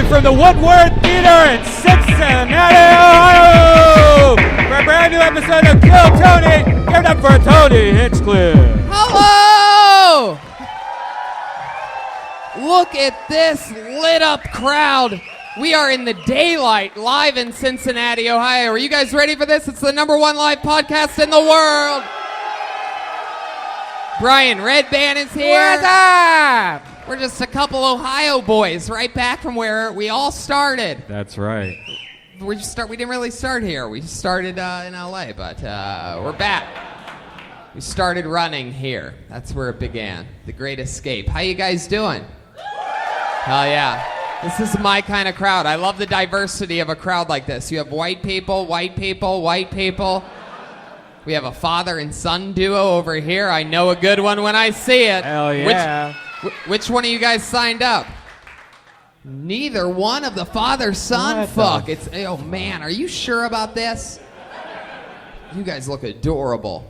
live from the Woodward Theater in Cincinnati, Ohio, for a brand new episode of Kill Tony. Give it up for Tony Hinchcliffe. Hello! Look at this lit up crowd. We are in the daylight, live in Cincinnati, Ohio. Are you guys ready for this? It's the #1 live podcast in the world. Brian Redban is here. What's up? We're just a couple Ohio boys, right back from where we all started. That's right. We didn't really start here. We started in LA, but we're back. We started running here. That's where it began. The Great Escape. How you guys doing? Hell yeah. This is my kind of crowd. I love the diversity of a crowd like this. You have white people, white people, white people. We have a father and son duo over here. I know a good one when I see it. Hell yeah. Which one of you guys signed up? Neither one of the father-son? Fuck. Oh man, are you sure about this? You guys look adorable.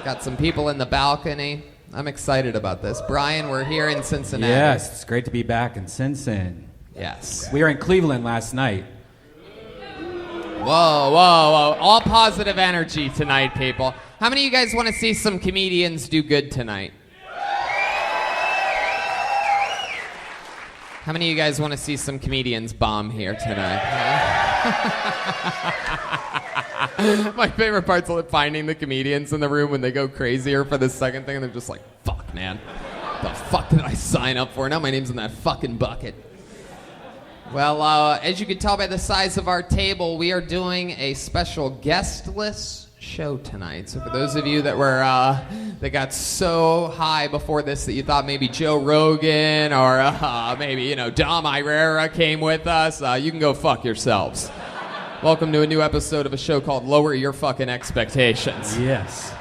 Got some people in the balcony. I'm excited about this. Brian, we're here in Cincinnati. Yes, it's great to be back in Cincinnati. Yes. We were in Cleveland last night. Whoa, whoa, whoa. All positive energy tonight, people. How many of you guys want to see some comedians do good tonight? How many of you guys want to see some comedians bomb here tonight? My favorite part's finding the comedians in the room when they go crazier for the second thing and they're just like, fuck, man. The fuck did I sign up for? Now my name's in that fucking bucket. Well, as you can tell by the size of our table, we are doing a special guestless show tonight. So for those of you that were that got so high before this that you thought maybe Joe Rogan or maybe Dom Irera came with us, you can go fuck yourselves. Welcome to a new episode of a show called Lower Your Fucking Expectations. Yes.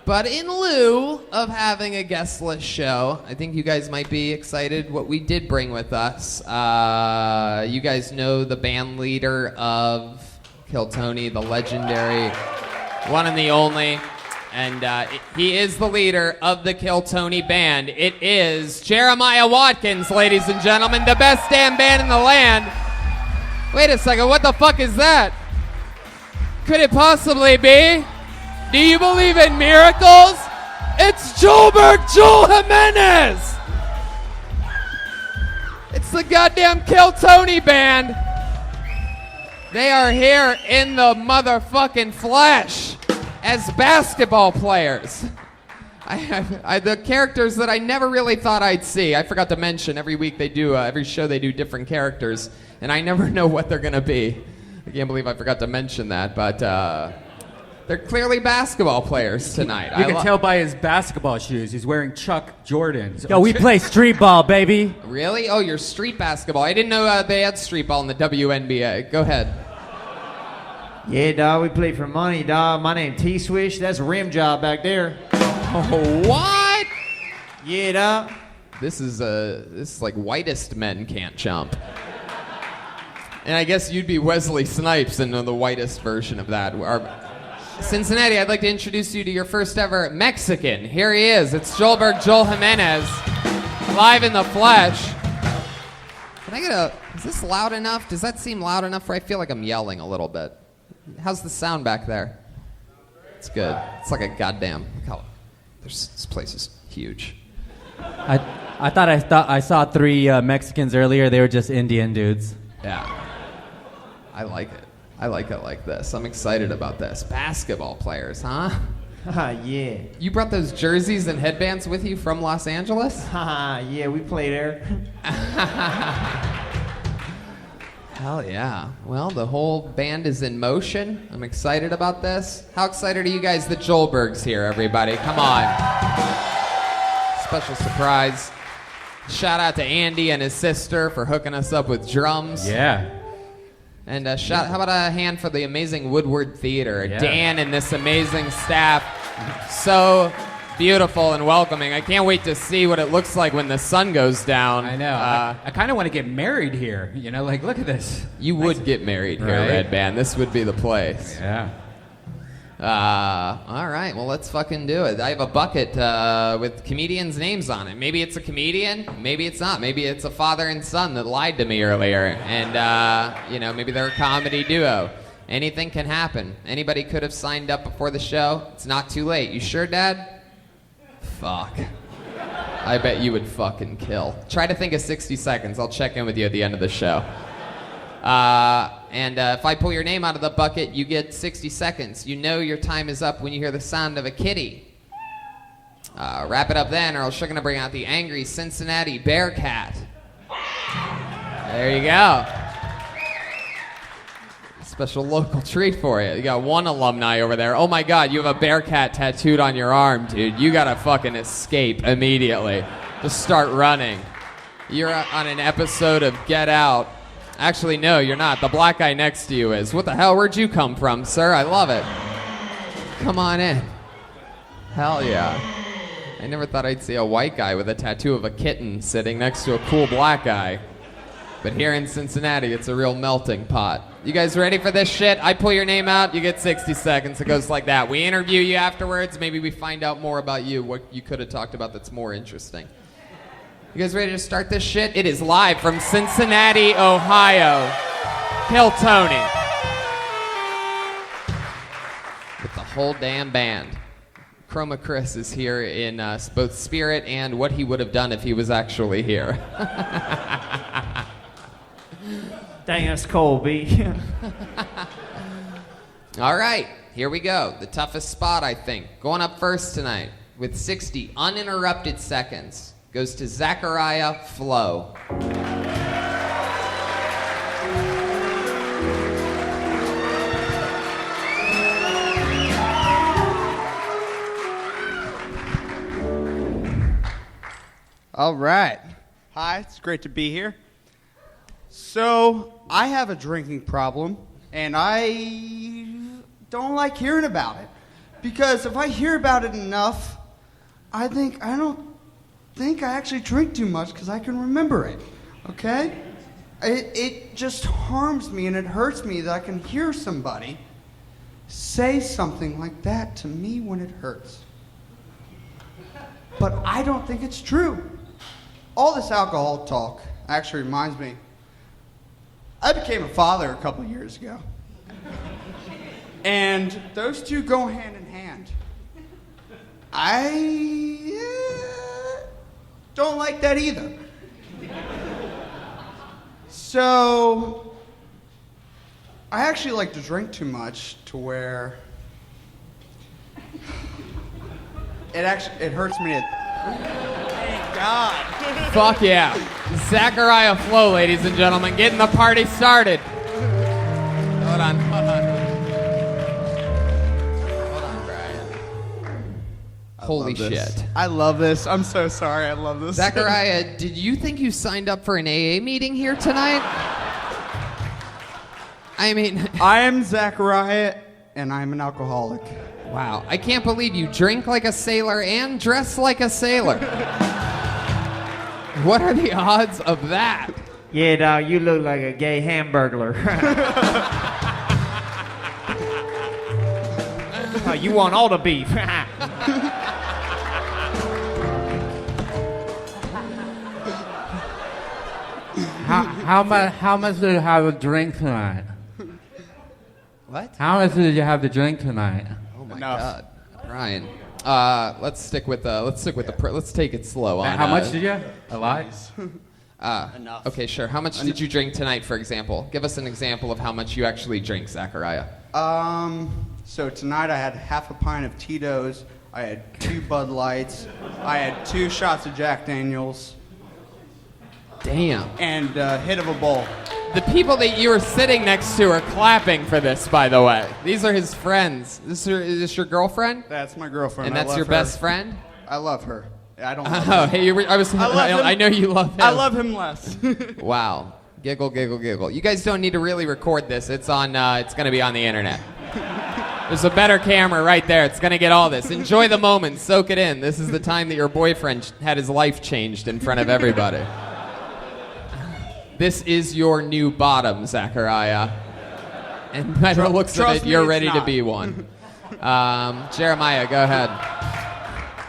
But in lieu of having a guestless show, I think you guys might be excited what we did bring with us. You guys know the band leader of Kill Tony, the legendary one and the only. And he is the leader of the Kill Tony band. It is Jeremiah Watkins, ladies and gentlemen, the best damn band in the land. Wait a second, what the fuck is that? Could it possibly be? Do you believe in miracles? It's Joel Jimenez! It's the goddamn Kill Tony band. They are here in the motherfucking flesh as basketball players. The characters that I never really thought I'd see. I forgot to mention every week they do, every show they do different characters, and I never know what they're gonna be. I can't believe I forgot to mention that, but they're clearly basketball players tonight. You can tell by his basketball shoes. He's wearing Chuck Jordans. Yo, we play street ball, baby. Really? Oh, you're street basketball. I didn't know they had street ball in the WNBA. Go ahead. Yeah, dawg, we play for money, dawg. My name T-Swish. That's a rim job back there. Oh, what? Yeah, dawg. This is like whitest men can't jump. And I guess you'd be Wesley Snipes in the whitest version of that. Cincinnati, I'd like to introduce you to your first ever Mexican. Here he is. It's Joel Jimenez, live in the flesh. Can I get is this loud enough? Does that seem loud enough? I feel like I'm yelling a little bit. How's the sound back there? It's good. It's like a goddamn, this place is huge. I thought I saw 3 Mexicans earlier. They were just Indian dudes. Yeah. I like it. I like it like this. I'm excited about this. Basketball players, huh? Yeah. You brought those jerseys and headbands with you from Los Angeles? Yeah, we play there. Hell yeah. Well, the whole band is in motion. I'm excited about this. How excited are you guys that Joelberg's here, everybody? Come on. Special surprise. Shout out to Andy and his sister for hooking us up with drums. Yeah. And how about a hand for the amazing Woodward Theater? Yeah. Dan and this amazing staff. So beautiful and welcoming. I can't wait to see what it looks like when the sun goes down. I know. I kind of want to get married here. Look at this. You would get married here, Right? Redban. This would be the place. Yeah. All right, well, let's fucking do it. I have a bucket with comedians' names on it. Maybe it's a comedian, maybe it's not. Maybe it's a father and son that lied to me earlier, and, maybe they're a comedy duo. Anything can happen. Anybody could have signed up before the show. It's not too late. You sure, Dad? Fuck. I bet you would fucking kill. Try to think of 60 seconds. I'll check in with you at the end of the show. And if I pull your name out of the bucket, you get 60 seconds. You know your time is up when you hear the sound of a kitty. Wrap it up then, or else you're going to bring out the angry Cincinnati Bearcat. There you go. Special local treat for you. You got one alumni over there. Oh my God, you have a Bearcat tattooed on your arm, dude. You got to fucking escape immediately. Just start running. You're on an episode of Get Out. Actually, no, you're not. The black guy next to you is. What the hell? Where'd you come from, sir? I love it. Come on in. Hell yeah. I never thought I'd see a white guy with a tattoo of a kitten sitting next to a cool black guy. But here in Cincinnati, it's a real melting pot. You guys ready for this shit? I pull your name out, you get 60 seconds. It goes like that. We interview you afterwards. Maybe we find out more about you, what you could have talked about that's more interesting. You guys ready to start this shit? It is live from Cincinnati, Ohio. Kill Tony. With the whole damn band. Chroma Chris is here in both spirit and what he would have done if he was actually here. Dang, that's cold, B. All right, here we go. The toughest spot, I think. Going up first tonight with 60 uninterrupted seconds goes to Zechariah Flo. All right. Hi, it's great to be here. So, I have a drinking problem, and I don't like hearing about it. Because if I hear about it enough, I don't think I actually drink too much because I can remember it, okay? It just harms me and it hurts me that I can hear somebody say something like that to me when it hurts. But I don't think it's true. All this alcohol talk actually reminds me, I became a father a couple years ago. And those two go hand in hand. I don't like that either. So, I actually like to drink too much to where it hurts me to... Thank God. Fuck yeah. Zechariah Flo, ladies and gentlemen, getting the party started. Hold on. Hold on, Brian. Holy shit. I love this. I'm so sorry. I love this. Zechariah, did you think you signed up for an AA meeting here tonight? I mean... I am Zechariah, and I'm an alcoholic. Wow. I can't believe you drink like a sailor and dress like a sailor. What are the odds of that? Yeah, dog, you look like a gay hamburglar. You want all the beef. How much did you have a drink tonight? What? How much did you have to drink tonight? Oh my Enough. God, Ryan. Let's take it slow on. How much did you have? A lot? Enough. Okay, sure. How much did you drink tonight, for example? Give us an example of how much you actually drink, Zechariah. So tonight I had half a pint of Tito's, I had 2 Bud Lights, I had 2 shots of Jack Daniels, Damn. and a hit of a bowl. The people that you are sitting next to are clapping for this, by the way. These are his friends. Is this your girlfriend? That's my girlfriend. And I that's love your her. best friend? I love her. I don't love Oh, him. hey, I know you love him. I love him less. Wow. Giggle, giggle, giggle. You guys don't need to really record this. It's on. It's going to be on the internet. There's a better camera right there. It's going to get all this. Enjoy the moment. Soak it in. This is the time that your boyfriend had his life changed in front of everybody. This is your new bottom, Zechariah. And by the looks of it, trust me, you're it's ready to not. be one. Jeremiah, go ahead.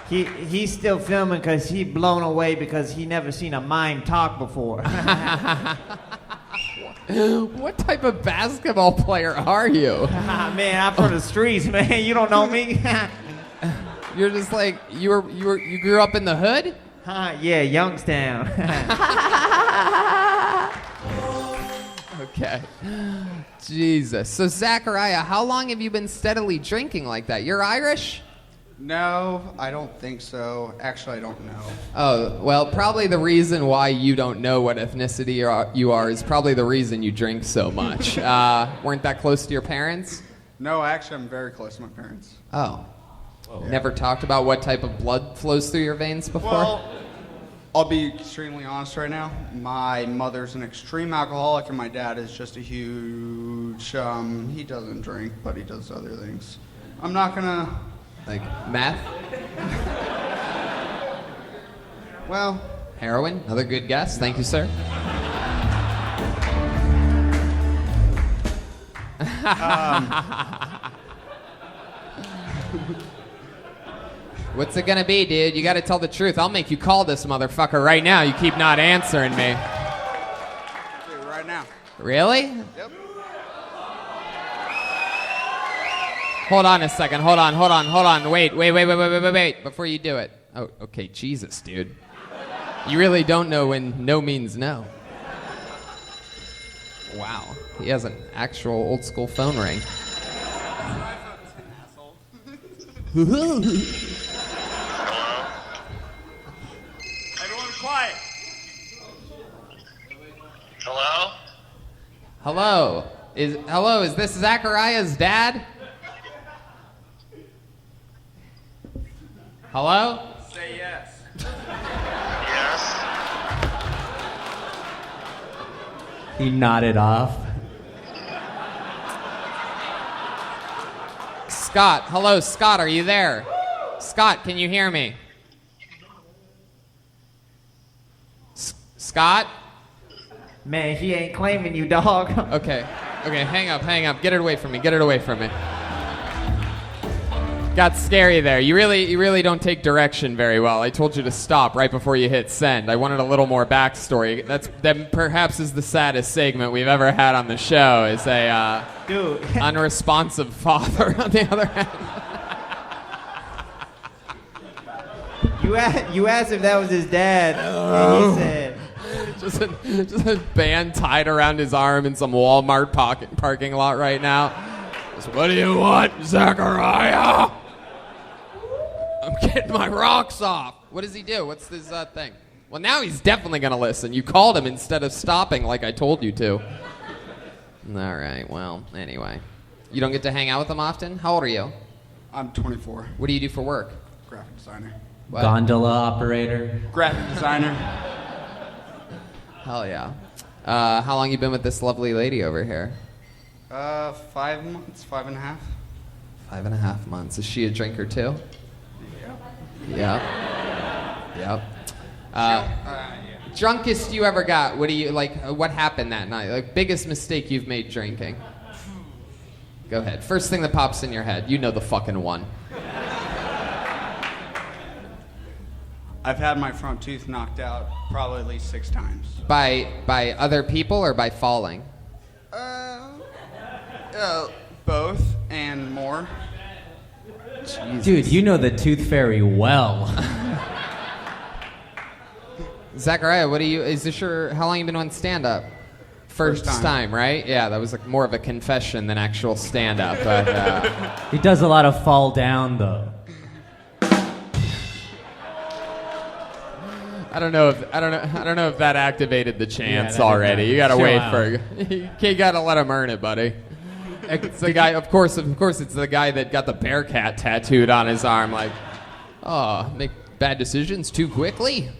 He's still filming because he blown away because he never seen a mime talk before. What type of basketball player are you? Man, I'm from the streets, man. You don't know me. You're just like you grew up in the hood? Yeah, Youngstown. Okay. Jesus. So Zechariah, how long have you been steadily drinking like that? You're Irish? No, I don't think so. Actually, I don't know. Oh, well, probably the reason why you don't know what ethnicity you are is probably the reason you drink so much. Weren't that close to your parents? No, actually, I'm very close to my parents. Oh. Never talked about what type of blood flows through your veins before? Well, I'll be extremely honest right now. My mother's an extreme alcoholic, and my dad is just a huge, he doesn't drink, but he does other things. I'm not gonna... Like meth? Well... Heroin? Another good guess. Thank you, sir. What's it gonna be, dude? You gotta tell the truth. I'll make you call this motherfucker right now. You keep not answering me. Dude, right now. Really? Yep. Hold on a second. Hold on. Wait. Before you do it. Oh, okay. Jesus, dude. You really don't know when no means no. Wow. He has an actual old school phone ring. Everyone quiet. Hello? Is this Zechariah's dad? Hello? Say yes. Yes. He nodded off. Scott. Hello, Scott. Are you there? Scott, can you hear me? Scott? Man, he ain't claiming you, dog. Okay, hang up. Get it away from me. Got scary there. You really don't take direction very well. I told you to stop right before you hit send. I wanted a little more backstory. That perhaps is the saddest segment we've ever had on the show, is a Dude. unresponsive father on the other hand. You asked if that was his dad, and he said... Just a band tied around his arm in some Walmart parking lot right now. Just, what do you want, Zechariah? I'm getting my rocks off. What does he do? What's this thing? Well, now he's definitely going to listen. You called him instead of stopping like I told you to. All right, well, anyway. You don't get to hang out with him often? How old are you? I'm 24. What do you do for work? Graphic designer. What? Gondola operator. Graphic designer. Hell yeah. How long you been with this lovely lady over here? 5 months, 5.5. 5.5 months. Is she a drinker too? Yep. Drunkest you ever got? What do you like? What happened that night? Like biggest mistake you've made drinking? Go ahead. First thing that pops in your head. You know the fucking one. I've had my front tooth knocked out probably at least 6 times. By other people or by falling? Both and more. Jesus. Dude, you know the tooth fairy well. Zechariah, how long you been on stand-up? First time, right? Yeah, that was like more of a confession than actual stand-up. But He does a lot of fall down, though. I don't know if that activated the chance that already. did You gotta chill wait out. you gotta let him earn it, buddy. It's the guy. Of course, it's the guy that got the bear cat tattooed on his arm. Like, oh, make bad decisions too quickly.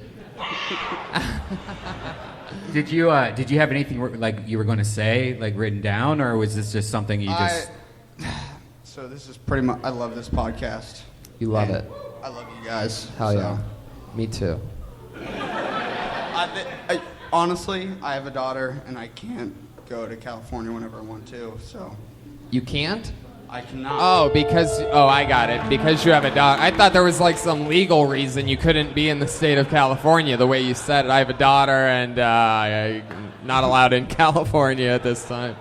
Did you have anything like you were going to say, like written down, or was this just something you just? So this is pretty much. I love this podcast. You love And it. I love you guys. Hell so. yeah. Me too. Honestly, I have a daughter, and I can't go to California whenever I want to. So. You can't? I cannot. Oh, I got it. Because you have a daughter. I thought there was like some legal reason you couldn't be in the state of California. The way you said it, I have a daughter and I'm not allowed in California at this time.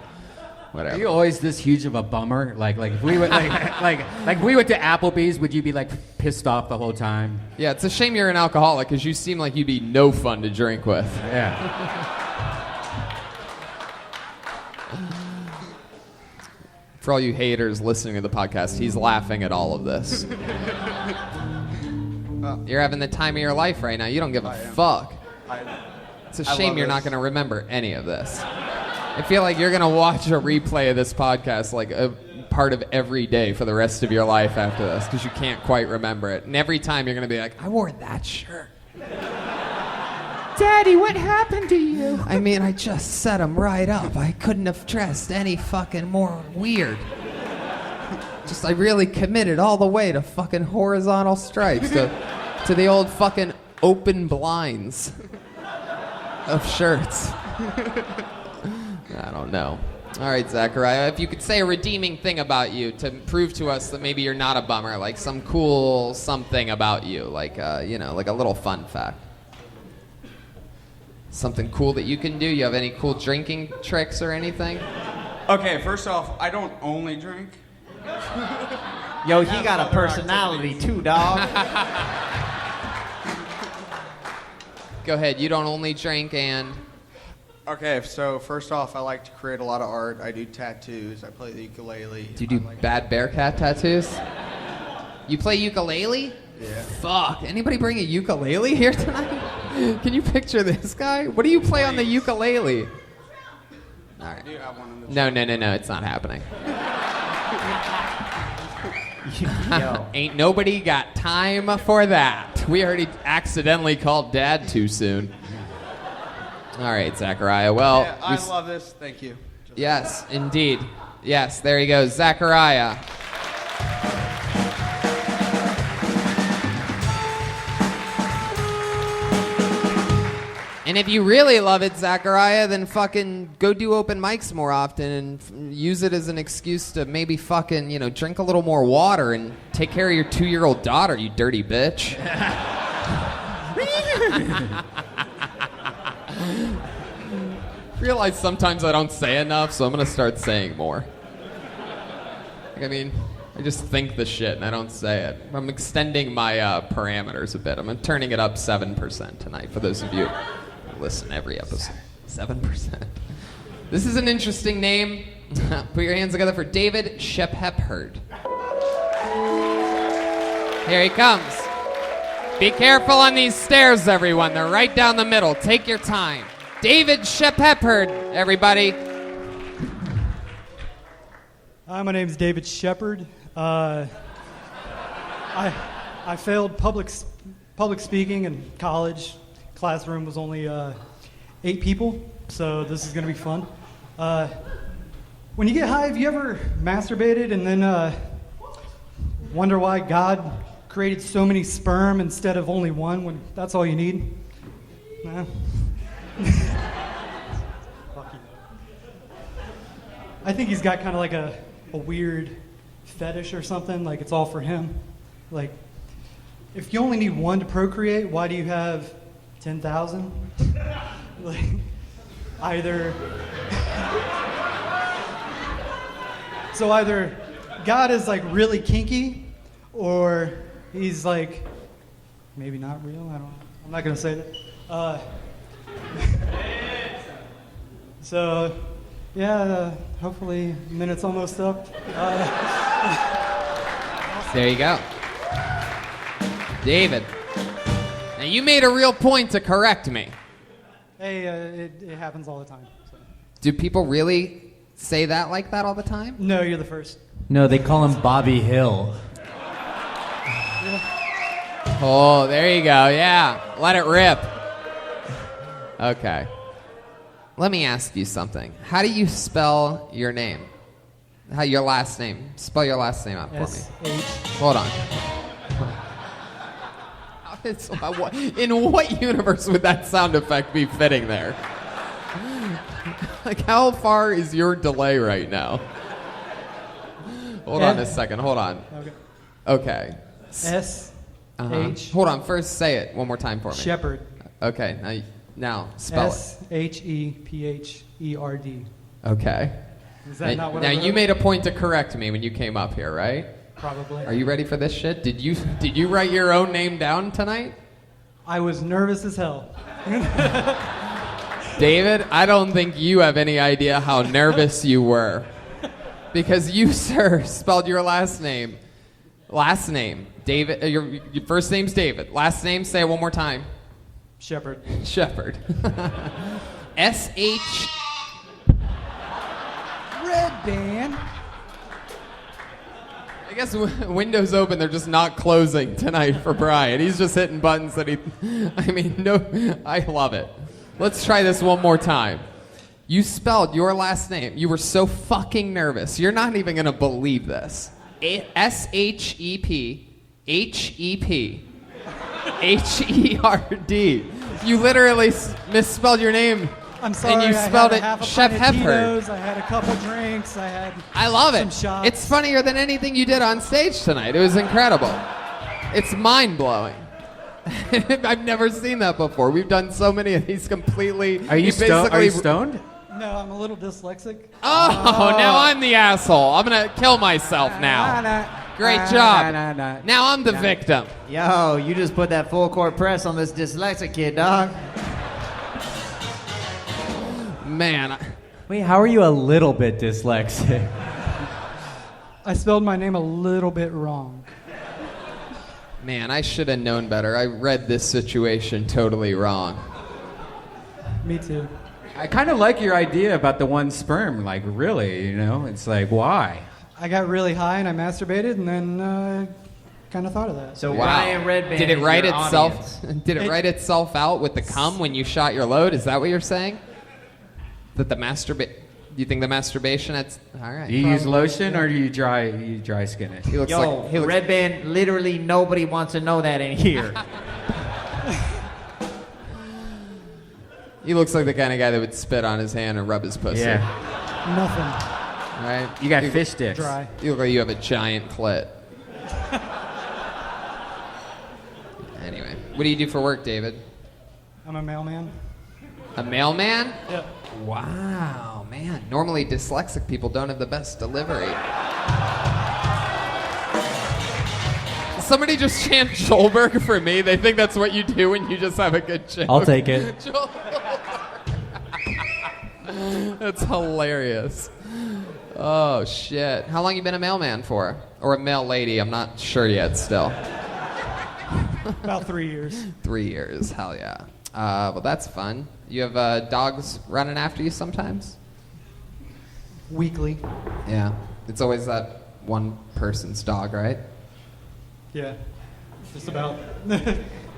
Whatever. Are you always this huge of a bummer? Like if we went like if we went to Applebee's, would you be like pissed off the whole time? Yeah, it's a shame you're an alcoholic because you seem like you'd be no fun to drink with. Yeah. For all you haters listening to the podcast, he's laughing at all of this. You're having the time of your life right now. You don't give a fuck. It's a shame you're not going to remember any of this. I feel like you're going to watch a replay of this podcast like a part of every day for the rest of your life after this because you can't quite remember it. And every time you're going to be like, I wore that shirt. Daddy, what happened to you? I mean, I just set him right up. I couldn't have dressed any fucking more weird. I really committed all the way to fucking horizontal stripes, to the old fucking open blinds of shirts. I don't know. All right, Zechariah, if you could say a redeeming thing about you to prove to us that maybe you're not a bummer, like some cool something about you, like, like a little fun fact. Something cool that you can do? You have any cool drinking tricks or anything? Okay, first off, I don't only drink. Yo, he got a personality too, dog. Go ahead. You don't only drink and... Okay, so first off, I like to create a lot of art. I do tattoos. I play the ukulele. Do you do bad Bearcat tattoos? You play ukulele? Yeah. Fuck. Anybody bring a ukulele here tonight? Can you picture this guy? What do you play on the ukulele? All right. Do you have one in the No. It's not happening. Yo. Ain't nobody got time for that. We already accidentally called Dad too soon. All right, Zechariah. Well, Yeah, I love this. Thank you. yes, indeed. Yes, there he goes, Zechariah. And if you really love it, Zechariah, then fucking go do open mics more often and use it as an excuse to maybe fucking, drink a little more water and take care of your 2-year-old daughter, you dirty bitch. Realize sometimes I don't say enough, so I'm gonna start saying more. I just think the shit and I don't say it. I'm extending my parameters a bit. I'm turning it up 7% tonight for those of you who listen every episode. 7%. This is an interesting name. Put your hands together for David Shepherd. Here he comes. Be careful on these stairs, everyone. They're right down the middle. Take your time. David Shepherd, everybody. Hi, my name is David Shepherd. I failed public speaking in college. Classroom was only 8 people, so this is going to be fun. When you get high, have you ever masturbated and then wonder why God created so many sperm instead of only one when that's all you need? No? Fuck you. I think he's got kind of like a weird fetish or something, like it's all for him. Like, if you only need one to procreate, why do you have 10,000? Like, either God is like really kinky, or he's like maybe not real. I'm not gonna say that. So, yeah, hopefully minute's almost up. There you go. David. Now, you made a real point to correct me. Hey, it happens all the time. So. Do people really say that like that all the time? No, you're the first. No, they call him Bobby Hill. Oh, there you go. Yeah. Let it rip. Okay. Let me ask you something. How do you spell your name? Your last name. Spell your last name out for me. S-H. Hold on. In what universe would that sound effect be fitting there? Like, how far is your delay right now? Hold on a second. Hold on. Okay. S-H. Hold on. First, say it one more time for me. Shepherd. Okay. Now spell it. S-H-E-P-H-E-R-D. Okay. Is that not what now I wrote? you made a point to correct me when you came up here, right? Probably. Are you ready for this shit? Did you write your own name down tonight? I was nervous as hell. David, I don't think you have any idea how nervous you were. Because you, sir, spelled your last name. Last name. David. Your first name's David. Last name, say it one more time. Shepherd. Shepherd. S-H... Redban. I guess windows open, they're just not closing tonight for Brian. He's just hitting buttons that I love it. Let's try this one more time. You spelled your last name. You were so fucking nervous. You're not even going to believe this. S-H-E-P-H-E-P-H-E-R-D. You literally misspelled your name. I'm sorry. And you spelled I it had a Chef half a pint of Hepburn. Tito's, I had a couple drinks. I love it. some shots. It's funnier than anything you did on stage tonight. It was incredible. It's mind-blowing. I've never seen that before. We've done so many of these completely... Are you stoned? No, I'm a little dyslexic. Oh, now I'm the asshole. I'm going to kill myself now. Great job. Now I'm the victim. Yo, you just put that full court press on this dyslexic kid, dog. Man. Wait, how are you a little bit dyslexic? I spelled my name a little bit wrong. Man, I should have known better. I read this situation totally wrong. Me too. I kind of like your idea about the one sperm. Like, really, it's like, why? I got really high and I masturbated and then kind of thought of that. So Wow. Ryan Redban Did it is write your itself? audience. Did it write itself out with the cum when you shot your load? Is that what you're saying? That the do you think the masturbation? That's all right. Do you use lotion or do you dry skin it? He looks Yo, like he looks, Redban, literally nobody wants to know that in here. he looks like the kind of guy that would spit on his hand and rub his pussy. Yeah. Nothing. Right? You got fish sticks. Dry. You look like you have a giant clit. Anyway, what do you do for work, David? I'm a mailman. A mailman? Yep. Wow, man. Normally dyslexic people don't have the best delivery. Somebody just chant Joelberg for me. They think that's what you do when you just have a good joke. I'll take it. That's hilarious. Oh, shit. How long you been a mailman for? Or a mail lady? I'm not sure yet still. About 3 years. 3 years. Hell yeah. Well, that's fun. You have dogs running after you sometimes? Weekly. Yeah. It's always that one person's dog, right? Yeah. Just about.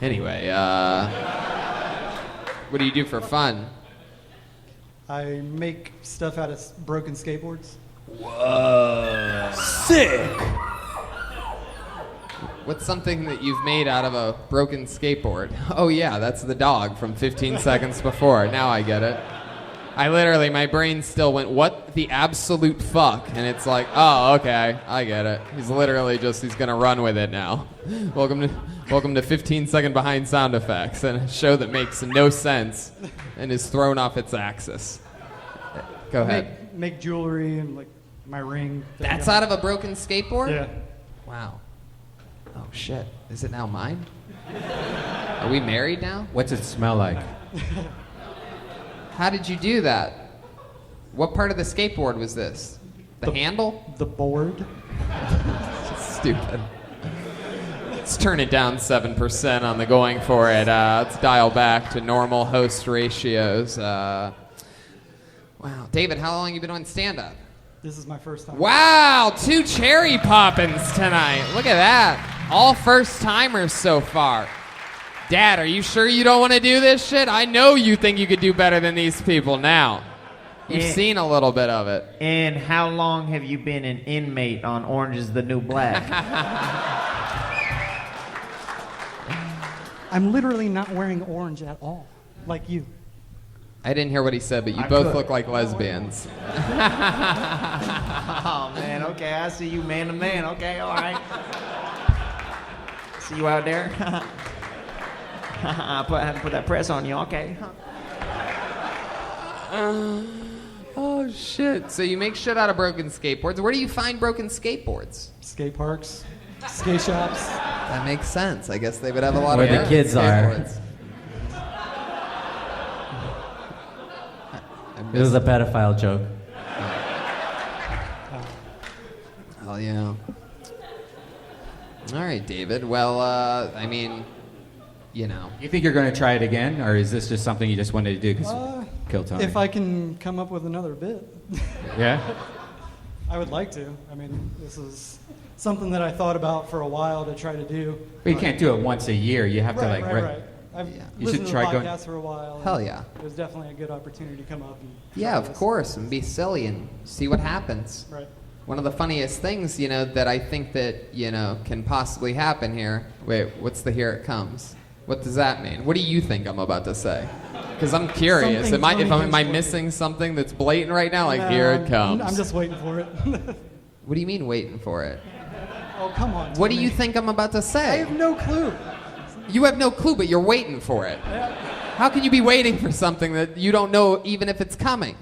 Anyway, what do you do for fun? I make stuff out of broken skateboards. Sick! What's something that you've made out of a broken skateboard? Oh yeah, that's the dog from 15 seconds before. Now I get it. My brain still went, what the absolute fuck? And it's like, oh, okay, I get it. He's gonna run with it now. Welcome to 15-second behind sound effects, and a show that makes no sense and is thrown off its axis. Go ahead. Make jewelry and like my ring. That's out of a broken skateboard? Yeah. Wow. Oh shit. Is it now mine? Are we married now? What's it smell like? How did you do that? What part of the skateboard was this? The handle? The board. Stupid. Let's turn it down 7% on the going for it. Let's dial back to normal host ratios. Wow. David, how long have you been on stand-up? This is my first time. Wow, 2 cherry poppins tonight. Look at that. All first-timers so far. Dad, are you sure you don't want to do this shit? I know you think you could do better than these people now. You've seen a little bit of it. And how long have you been an inmate on Orange is the New Black? I'm literally not wearing orange at all, like you. I didn't hear what he said, but you I both could. look like lesbians. Oh, man, okay, I see you man to man. Okay, all right. See you out there? I had to put that press on you, okay? Oh, shit. So you make shit out of broken skateboards. Where do you find broken skateboards? Skate parks, skate shops. That makes sense. I guess they would have a lot Where of the broken kids are. skateboards. It was a pedophile joke. Hell yeah. All right, David. Well, I mean, you know. You think you're going to try it again, or is this just something you just wanted to do because kill Tony? If I can come up with another bit, Yeah? I would like to. I mean, this is something that I thought about for a while to try to do. But you can't do it once a year. You have to like... Right. I've Yeah. You listened should to the try going- podcast for a while. and Hell yeah. It was definitely a good opportunity to come up and Yeah, try of this. course, and be silly and see what happens. Right. One of the funniest things, you know, that I think that, you know, can possibly happen here. Wait, what's the here it comes? What does that mean? What do you think I'm about to say? Because I'm curious. Am I Hinchcliffe. missing something that's blatant right now? Like, Nah, here it comes. I'm just waiting for it. What do you mean waiting for it? Oh, come on. What do Tony. you think I'm about to I say? have no clue. You have no clue, but you're waiting for it. How can you be waiting for something that you don't know even if it's coming?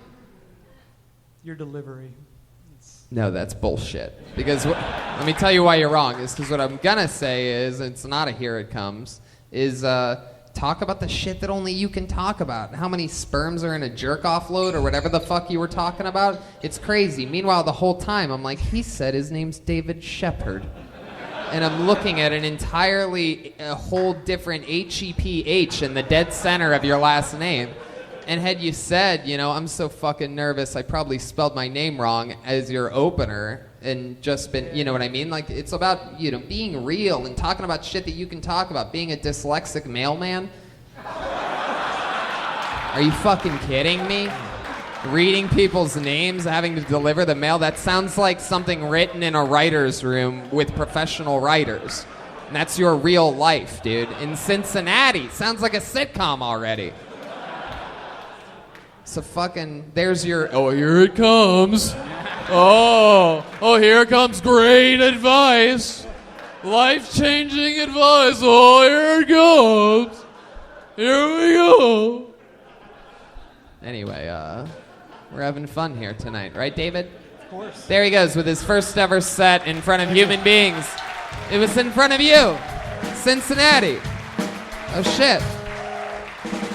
Your delivery. No, that's bullshit. Because let me tell you why you're wrong. Is because what I'm gonna say is, it's not a here it comes, is talk about the shit that only you can talk about. How many sperms are in a jerk-off load or whatever the fuck you were talking about? It's crazy. Meanwhile, the whole time, I'm like, he said his name's David Shepard. And I'm looking at an entirely, a whole different H-E-P-H in the dead center of your last name. And had you said, you know, I'm so fucking nervous, I probably spelled my name wrong as your opener and just been, you know what I mean? Like, it's about, you know, being real and talking about shit that you can talk about. Being a dyslexic mailman? Are you fucking kidding me? Reading people's names, having to deliver the mail, that sounds like something written in a writer's room with professional writers. And that's your real life, dude. In Cincinnati. Sounds like a sitcom already. So fucking, there's your, oh, here it comes. Oh, here comes great advice. Life-changing advice. Oh, here it comes. Here we go. Anyway, we're having fun here tonight, right, David? Of course. There he goes with his first ever set in front of human beings. It was in front of you, Cincinnati. Oh, shit.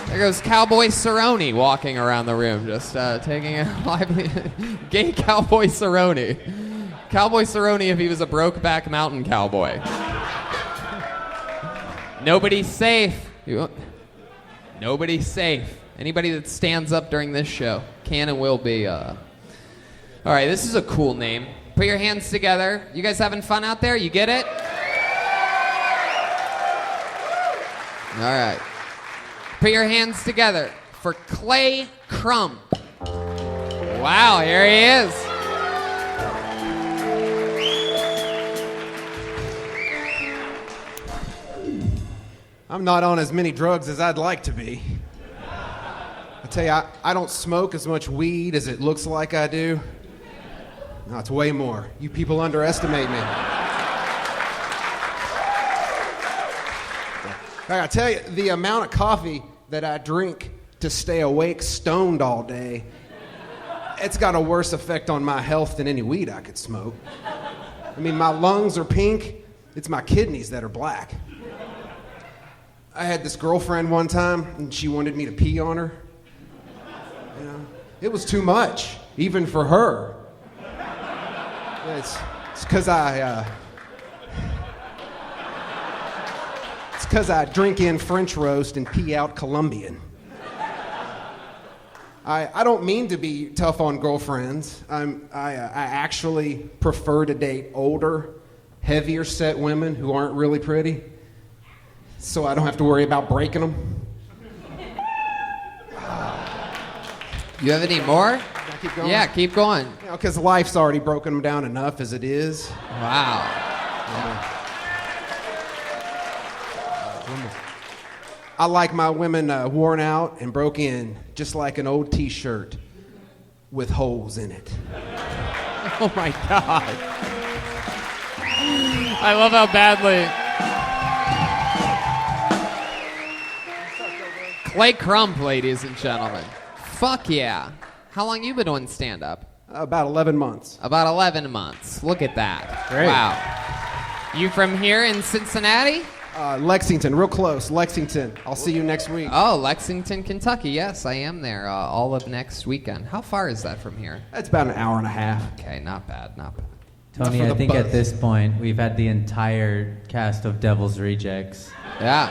There goes Cowboy Cerrone walking around the room, just taking a lively... Gay Cowboy Cerrone. Cowboy Cerrone if he was a Brokeback Mountain cowboy. Nobody's safe. Nobody's safe. Anybody that stands up during this show can and will be. All right, this is a cool name. Put your hands together. You guys having fun out there? You get it? All right. Put your hands together for Clay Crump. Wow, here he is. I'm not on as many drugs as I'd like to be. I tell you, I don't smoke as much weed as it looks like I do. No, it's way more. You people underestimate me. I tell you, the amount of coffee that I drink to stay awake stoned all day, it's got a worse effect on my health than any weed I could smoke. I mean, my lungs are pink. It's my kidneys that are black. I had this girlfriend one time, and she wanted me to pee on her. You know, it was too much, even for her. It's because I drink in French roast and pee out Colombian. I don't mean to be tough on girlfriends. I actually prefer to date older, heavier set women who aren't really pretty, so I don't have to worry about breaking them. You have any more? Can I keep going? Yeah, keep going. You know, because life's already broken them down enough as it is. Wow. I like my women worn out and broke in, just like an old T-shirt with holes in it. Oh my God. I love how badly. Clay Crump, ladies and gentlemen. Fuck yeah. How long you been doing stand-up? About 11 months. About 11 months. Look at that. Great. Wow. You from here in Cincinnati? Lexington, real close. Lexington. I'll see you next week. Oh, Lexington, Kentucky. Yes, I am there all of next weekend. How far is that from here? That's about an hour and a half. Okay, not bad, not bad. Tony, I think at this point we've had the entire cast of Devil's Rejects. Yeah.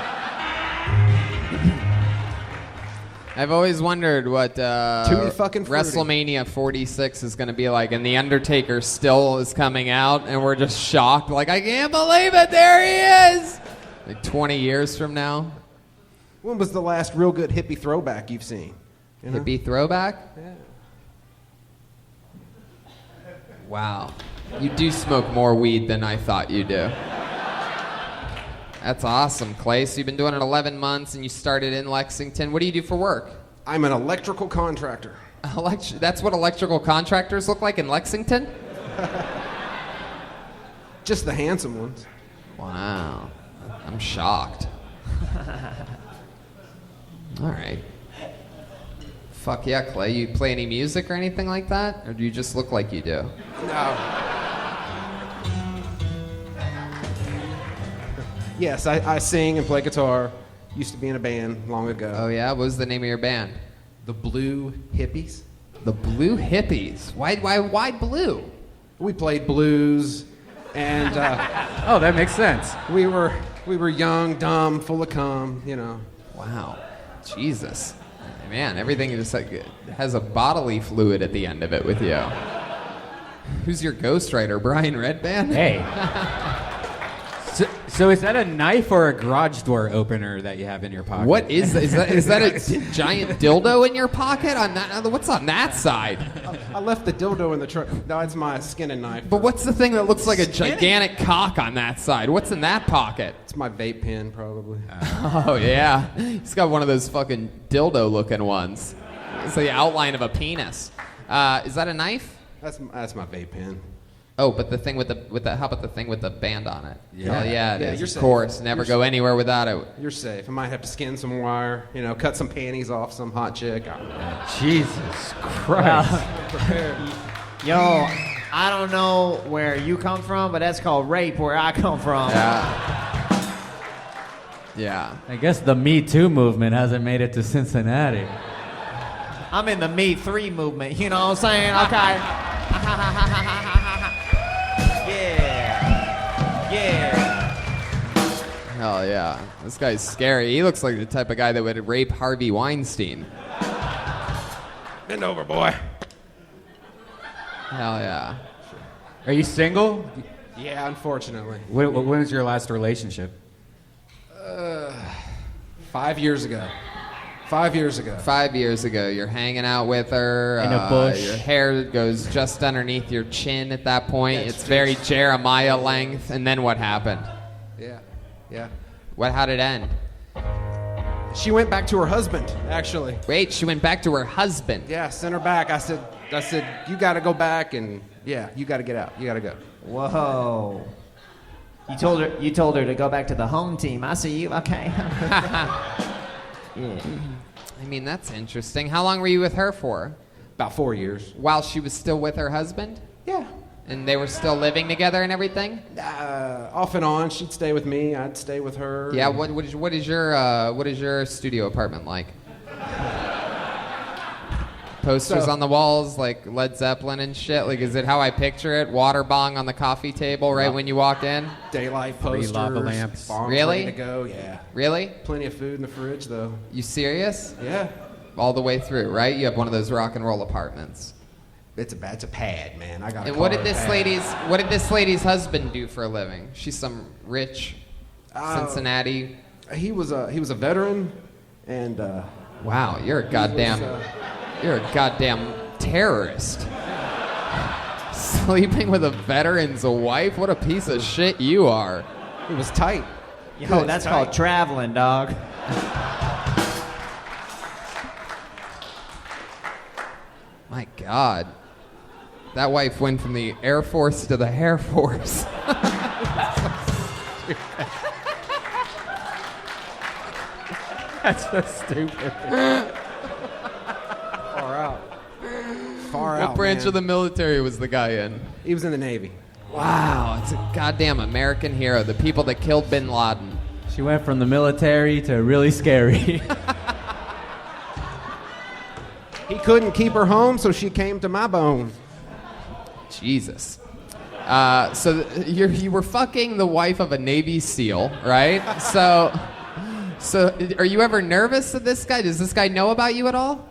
I've always wondered what Tutti fucking fruity. WrestleMania 46 is going to be like, and The Undertaker still is coming out, and we're just shocked. Like, I can't believe it, there he is! Like 20 years from now. When was the last real good hippie throwback you've seen? You know? Hippie throwback? Yeah. Wow. You do smoke more weed than I thought you do. That's awesome, Clay. So you've been doing it 11 months, and you started in Lexington. What do you do for work? I'm an electrical contractor. That's what electrical contractors look like in Lexington? Just the handsome ones. Wow. I'm shocked. All right. Fuck yeah, Clay. You play any music or anything like that? Or do you just look like you do? No. Yes, I sing and play guitar. Used to be in a band long ago. Oh yeah? What was the name of your band? The Blue Hippies. The Blue Hippies? Why blue? We played blues, and Oh, that makes sense. we were young, dumb, full of cum, you know. Wow. Jesus. Man, everything just like has a bodily fluid at the end of it with you. Who's your ghostwriter, Brian Redban? Hey. So is that a knife or a garage door opener that you have in your pocket? What is that? Is that a giant dildo in your pocket? What's on that side? I left the dildo in the truck. No, it's my skinning knife. But what's the thing that looks like a gigantic cock on that side? What's in that pocket? It's my vape pen, probably. Oh, yeah. He's got one of those fucking dildo-looking ones. It's the outline of a penis. Is that a knife? That's my vape pen. Oh, but the thing with the how about the thing with the band on it? Yeah. Oh, yeah, it Yeah, is. you're Of safe. course. Never go anywhere without it. You're safe. I might have to skin some wire, cut some panties off some hot chick. Jesus Christ. Yo, I don't know where you come from, but that's called rape where I come from. Yeah. Yeah. I guess the Me Too movement hasn't made it to Cincinnati. I'm in the Me 3 movement, you know what I'm saying? Okay. Yeah. Hell yeah. This guy's scary. He looks like the type of guy that would rape Harvey Weinstein. Bend over, boy. Hell yeah. Are you single? Yeah, unfortunately. When was your last relationship? 5 years ago. 5 years ago. 5 years ago, you're hanging out with her. In a bush. Your hair goes just underneath your chin at that point. Yeah, it's very Jeremiah length. And then what happened? Yeah. How'd it end? She went back to her husband, actually. Wait, she went back to her husband. Yeah, sent her back. I said, you got to go back, and yeah, you got to get out. You got to go. Whoa. You told her to go back to the home team. I see you. Okay. Yeah. I mean, that's interesting. How long were you with her for? About 4 years. While she was still with her husband? Yeah. And they were still living together and everything? Off and on. She'd stay with me. I'd stay with her. Yeah. What is your studio apartment like? Posters on the walls like Led Zeppelin and shit. Like, is it how I picture it? Water bong on the coffee table right when you walk in? Daylight posters. lava lamps. Bombs Really? ready to go. Yeah. Really? Plenty of food in the fridge, though. You serious? Yeah. All the way through, right? You have one of those rock and roll apartments. It's a pad, man. I got. And what did this lady's husband do for a living? She's some rich Cincinnati. He was a veteran, and Wow, you're a goddamn terrorist. Sleeping with a veteran's wife? What a piece of shit you are. it was tight. Yo, that's called traveling, dog. My God. That wife went from the Air Force to the Hair Force. That's so stupid. Far out. Far What out. branch man. of the military was the guy in? He was in the Navy. Wow, it's a goddamn American hero. The people that killed bin Laden. She went from the military to really scary. He couldn't keep her home, so she came to my bone. Jesus. So you were fucking the wife of a Navy SEAL, right? So are you ever nervous of this guy? Does this guy know about you at all?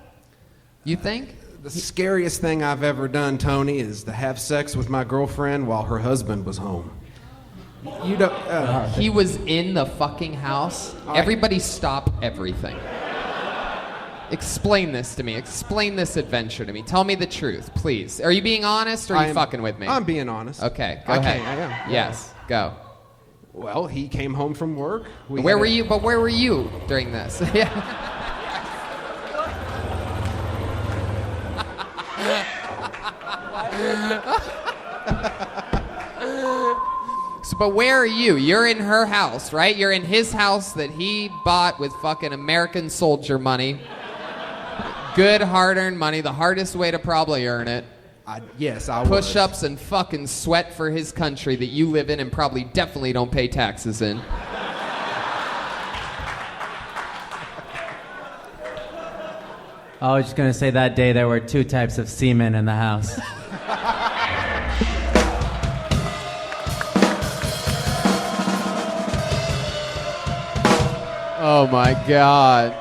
You think? The scariest thing I've ever done, Tony, is to have sex with my girlfriend while her husband was home. You don't. He was in the fucking house. Everybody stop everything. Explain this to me. Explain this adventure to me. Tell me the truth, please. Are you being honest or are you fucking with me? I'm being honest. Okay, go ahead. I am. Yes, go. Well, he came home from work. Where were you? But where were you during this? Yeah. So, but where are you? You're in her house, right? You're in his house that he bought with fucking American soldier money. Good hard-earned money, the hardest way to probably earn it. Yes, I was. Push-ups and fucking sweat for his country that you live in and probably definitely don't pay taxes in. I was just going to say that day there were 2 types of semen in the house. Oh my God.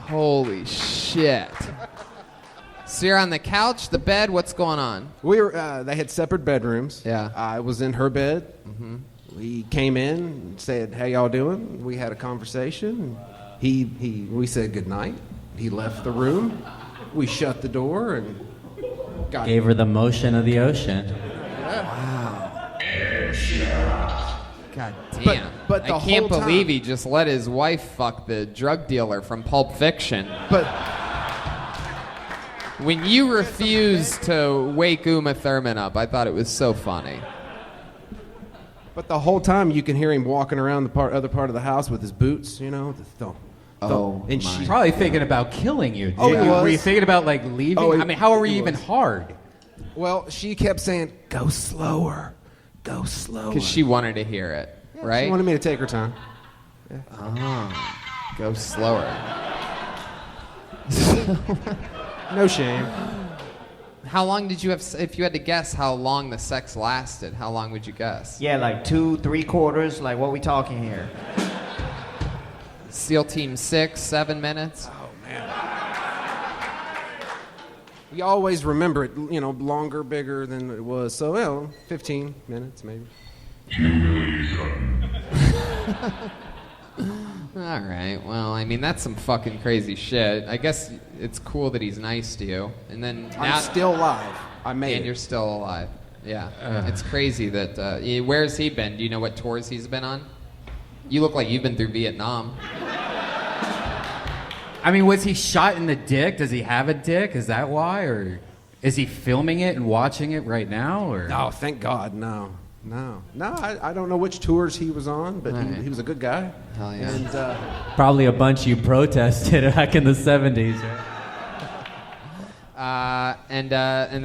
Holy shit. So you're on the couch, the bed, what's going on? We were. They had separate bedrooms. Yeah. I was in her bed. Mm-hmm. We came in and said, "How y'all doing?" We had a conversation. We said goodnight. He left the room. We shut the door and Gave her the motion of the ocean. Wow. God damn. But the I can't whole believe time- he just let his wife fuck the drug dealer from Pulp Fiction. But when you refused to wake Uma Thurman up, I thought it was so funny. But the whole time you can hear him walking around the other part of the house with his boots, you know, the thump. Oh, and my. she Probably thinking about killing you. Dude. Oh, he Were you was. thinking about like leaving? Oh, I mean, how are we he even was. hard? Well, she kept saying, "Go slower, go slower." Because she wanted to hear it, right? She wanted me to take her time. Oh, go slower. No shame. How long did you have, if you had to guess how long the sex lasted, how long would you guess? Yeah, like 2, 3 quarters. Like, what we talking here? SEAL Team 6, 7 minutes? Oh, man. You always remember it, you know, longer, bigger than it was. So, well, 15 minutes maybe. All right, well, I mean, that's some fucking crazy shit. I guess it's cool that he's nice to you. And then now, I'm still alive. I made and it. you're still alive. Yeah, it's crazy that, where's he been? Do you know what tours he's been on? You look like you've been through Vietnam. I mean, was he shot in the dick? Does he have a dick? Is that why? Or is he filming it and watching it right now? Or Oh, thank God, no. I don't know which tours he was on, but Right. he was a good guy. Hell yeah. And Probably a bunch you protested back in the 70s. Right? And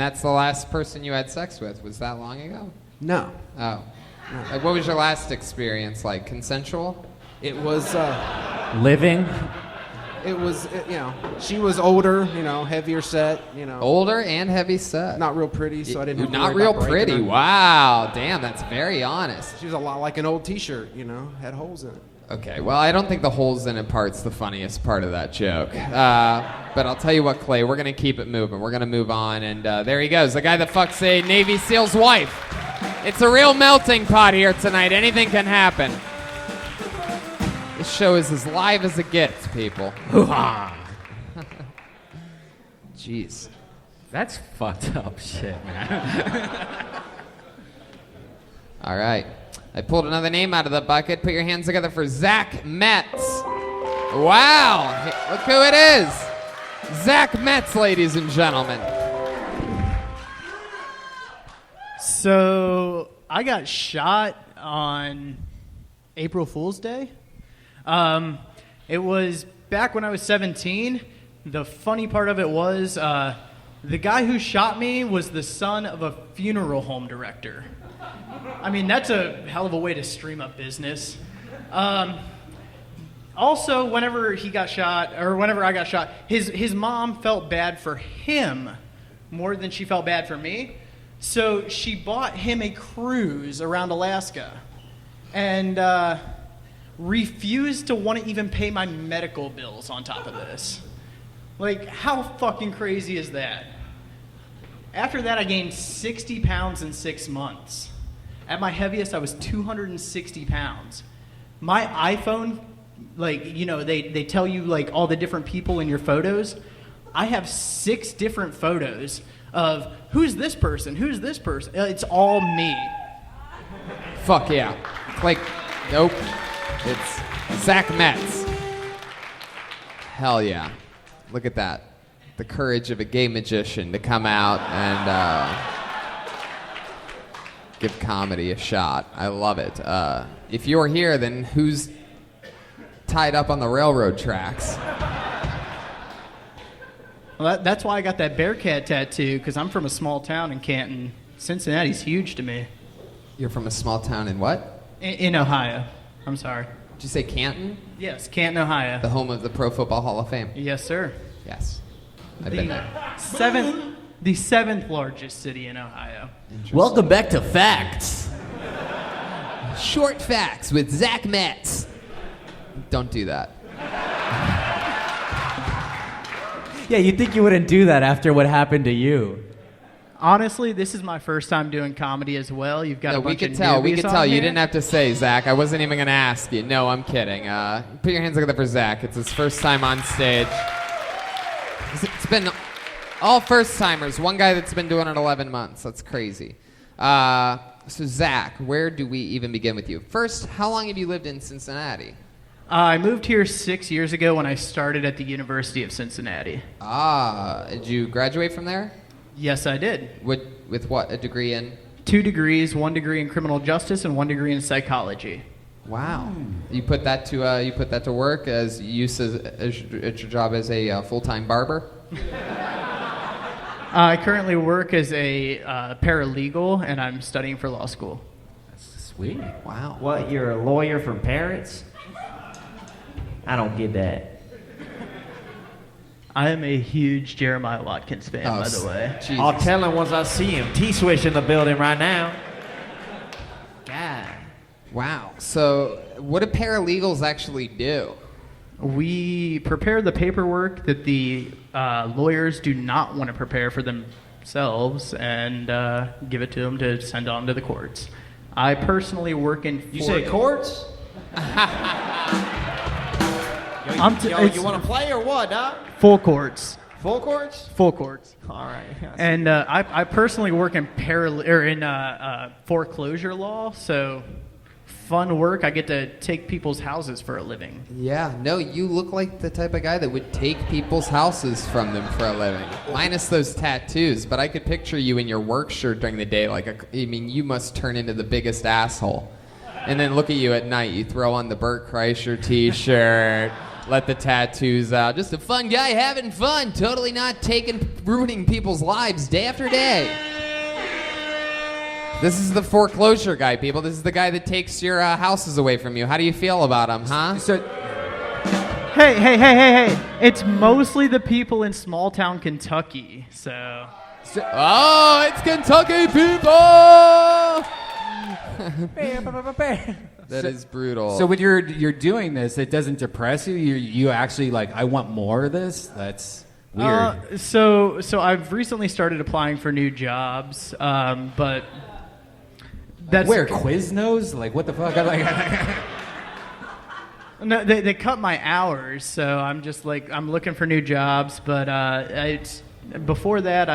that's the last person you had sex with. Was that long ago? no, Oh. Like, what was your last experience like? Consensual? it was. Living? You know, she was older, you know, heavier set, you know. Older and heavy set. Not real pretty, so I didn't have to Not worry real about breaking pretty. her. Wow. Damn, that's very honest. She was a lot like an old T-shirt, you know, had holes in it. Okay, well, I don't think the holes in it part's the funniest part of that joke. But I'll tell you what, Clay, we're going to keep it moving. We're going to move on. And there he goes, the guy that fucks a Navy SEAL's wife. It's a real melting pot here tonight. Anything can happen. This show is as live as it gets, people. Jeez. that's fucked up shit, man. All right. I pulled another name out of the bucket. Put your hands together for Zach Metz. Wow. Look who it is. Zach Metz, ladies and gentlemen. So I got shot on April Fool's Day. It was back when I was 17. The funny part of it was the guy who shot me was the son of a funeral home director. I mean, that's a hell of a way to stream up business. Also, whenever he got shot, or whenever I got shot, his mom felt bad for him more than she felt bad for me. So she bought him a cruise around Alaska and refused to want to even pay my medical bills on top of this. Like, how fucking crazy is that? After that, I gained 60 pounds in 6 months. At my heaviest, I was 260 pounds. My iPhone, like, you know, they tell you, like, all the different people in your photos. I have 6 different photos of who's this person, who's this person. It's all me. Fuck yeah. Like, nope. It's Zach Metz. Hell yeah. Look at that. The courage of a gay magician to come out and give comedy a shot. I love it. If you're here, then who's tied up on the railroad tracks? Well, that's why I got that Bearcat tattoo, because I'm from a small town in Canton. Cincinnati's huge to me. You're from a small town in what? In Ohio. I'm sorry. Did you say Canton? Yes, Canton, Ohio. The home of the Pro Football Hall of Fame. Yes, sir. Yes. I've been there. The seventh largest city in Ohio. Welcome back to Facts. Short facts with Zach Metz. Don't do that. Yeah, you'd think you wouldn't do that after what happened to you. Honestly, this is my first time doing comedy as well. You've got a bunch of newbies We could on tell. You here. didn't have to say, Zach. I wasn't even going to ask you. No, I'm kidding. Put your hands together for Zach. It's his first time on stage. It's been all first-timers. One guy that's been doing it 11 months. That's crazy. So, Zach, where do we even begin with you? First, how long have you lived in Cincinnati? I moved here 6 years ago when I started at the University of Cincinnati. Did you graduate from there? Yes, I did. With what? A degree in? 2 degrees, 1 degree in criminal justice and 1 degree in psychology. Wow. You put that to work as your job as a full-time barber? I currently work as a paralegal, and I'm studying for law school. That's sweet. Wow. What, you're a lawyer for parrots? I don't get that. I am a huge Jeremiah Watkins fan, by the way. Jesus. I'll tell him once I see him. T-Swish in the building right now. God. Wow. So what do paralegals actually do? We prepare the paperwork that the lawyers do not want to prepare for themselves and give it to them to send on to the courts. I personally work in... You say courts? You want to play or what, Doc? Full courts. Full courts? Full courts. All right. And I personally work in foreclosure law, so fun work. I get to take people's houses for a living. Yeah. No, you look like the type of guy that would take people's houses from them for a living. Minus those tattoos, but I could picture you in your work shirt during the day. You must turn into the biggest asshole. And then look at you at night. You throw on the Bert Kreischer t-shirt. Let the tattoos out. Just a fun guy having fun. Totally not ruining people's lives day after day. This is the foreclosure guy, people. This is the guy that takes your houses away from you. How do you feel about him, huh? Hey. It's mostly the people in small town Kentucky, so... Oh, it's Kentucky people! That is brutal. So when you're doing this, it doesn't depress you? You actually I want more of this? That's weird. So I've recently started applying for new jobs, but that's... Where, Quiznos? What the fuck? No, they cut my hours, so I'm just I'm looking for new jobs, but before that,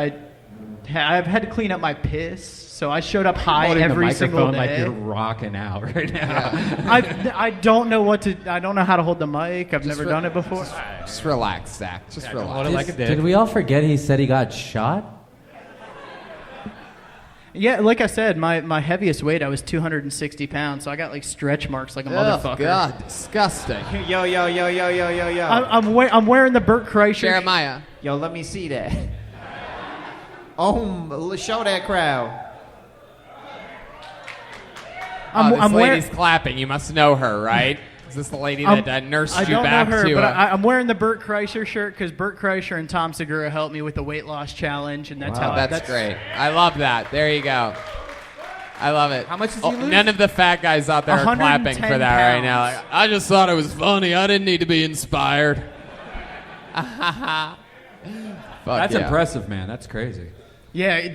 I've had to clean up my piss, so I showed up high Holding the every single microphone day. like you're rocking out right now. I don't know I don't know how to hold the mic. I've never done it before. Just relax, Zach. Just relax. Hold it like a dick. Did we all forget he said he got shot? Yeah, like I said, my heaviest weight, I was 260 pounds, so I got like stretch marks like a motherfucker. God, disgusting. Yo. I'm wearing the Burt Kreischer. Jeremiah. Yo, let me see that. Oh, show that crowd. This lady's clapping. You must know her, right? Is this the lady that nursed you back know her, to? But I'm wearing the Burt Kreischer shirt because Burt Kreischer and Tom Segura helped me with the weight loss challenge, and that's how. That's great. I love that. There you go. I love it. How much did you lose? None of the fat guys out there are clapping 110 for that right now. pounds. Like, I just thought it was funny. I didn't need to be inspired. That's impressive, man. That's crazy. Yeah,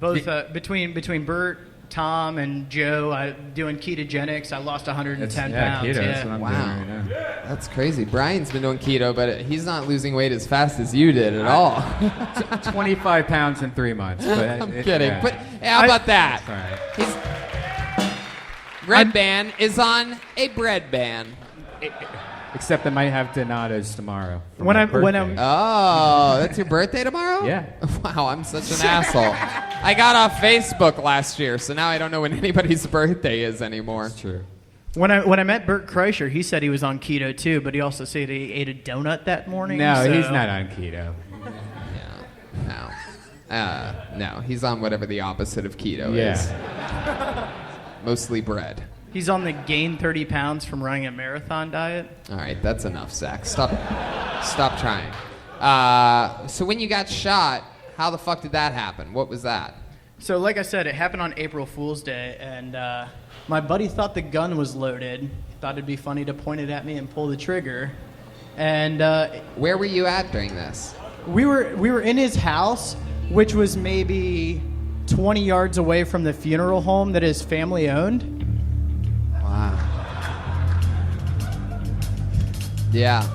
between Burt, Tom, and Joe, doing ketogenics, I lost 110 pounds. Keto, that's what I'm doing right now. That's crazy. Brian's been doing keto, but he's not losing weight as fast as you did at all. 25 pounds in 3 months. But I'm kidding. Yeah. But how about that? All right. Redban is on a bread ban. Except I might have donatas tomorrow. When I'm Oh, that's your birthday tomorrow? Yeah. Wow, I'm such an asshole. I got off Facebook last year, so now I don't know when anybody's birthday is anymore. That's true. When I met Burt Kreischer, he said he was on keto too, but he also said he ate a donut that morning. No, so. he's not on keto. No, he's on whatever the opposite of keto is. Mostly bread. He's on the gain 30 pounds from running a marathon diet. All right, that's enough, Zach. Stop trying. So when you got shot, how the fuck did that happen? What was that? So like I said, it happened on April Fool's Day, and my buddy thought the gun was loaded. Thought it'd be funny to point it at me and pull the trigger. And where were you at during this? We were in his house, which was maybe 20 yards away from the funeral home that his family owned. Wow. Yeah.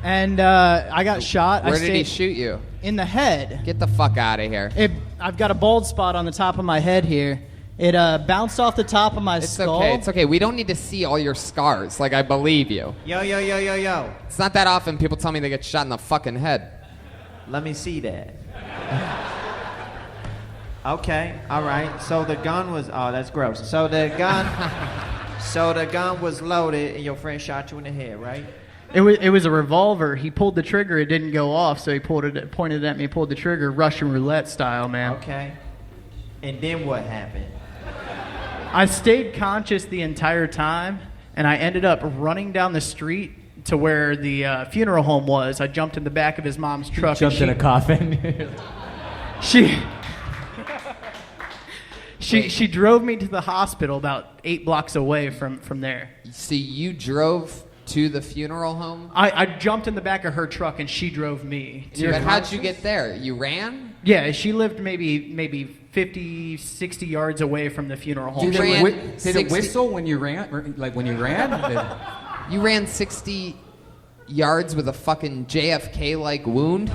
And I got shot. Where did he shoot you? In the head. Get the fuck out of here. I've got a bald spot on the top of my head here. It bounced off the top of my skull. It's okay. We don't need to see all your scars. Like, I believe you. Yo. It's not that often people tell me they get shot in the fucking head. Let me see that. Okay, all right. So the gun was, oh, that's gross. So the gun was loaded and your friend shot you in the head, right? It was a revolver. He pulled the trigger. It didn't go off, so he pointed it at me, pulled the trigger, Russian roulette style, man. Okay. And then what happened? I stayed conscious the entire time, and I ended up running down the street to where the funeral home was. I jumped in the back of his mom's truck. Jumped in a coffin. She drove me to the hospital about 8 blocks away from there. See, you drove to the funeral home? I jumped in the back of her truck and she drove me. But how'd you get there? You ran? Yeah, she lived maybe 50, 60 yards away from the funeral home. Did it whistle when you ran? Like when you ran? You ran 60 yards with a fucking JFK-like wound?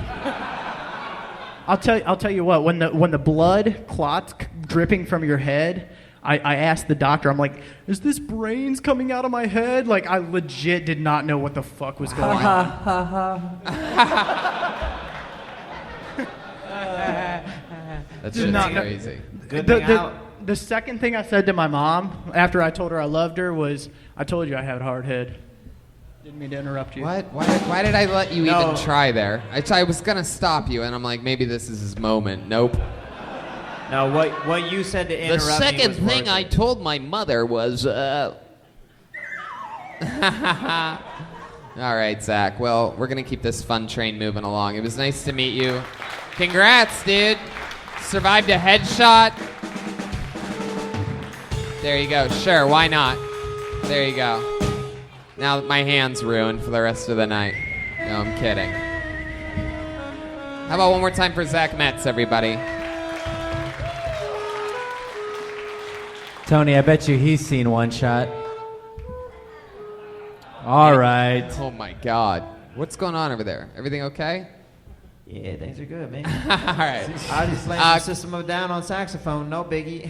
I'll tell you what. When the blood clots dripping from your head, I asked the doctor. I'm like, "Is this brains coming out of my head?" Like, I legit did not know what the fuck was going on. That's just crazy. The second thing I said to my mom after I told her I loved her was, "I told you I had a hard head." Didn't mean to interrupt you. What? Why did I let you even try there? I was gonna stop you, and I'm like, maybe this is his moment. Nope. No, what you said to interrupt me The second was thing worth I it. told my mother was, All right, Zach. Well, we're gonna keep this fun train moving along. It was nice to meet you. Congrats, dude. Survived a headshot. There you go. Sure, why not? There you go. Now my hand's ruined for the rest of the night. No, I'm kidding. How about one more time for Zach Metz, everybody? Tony, I bet you he's seen one shot. All right. Oh my God. What's going on over there? Everything okay? Yeah, things are good, man. All right. I just playing System of a Down on saxophone. No biggie.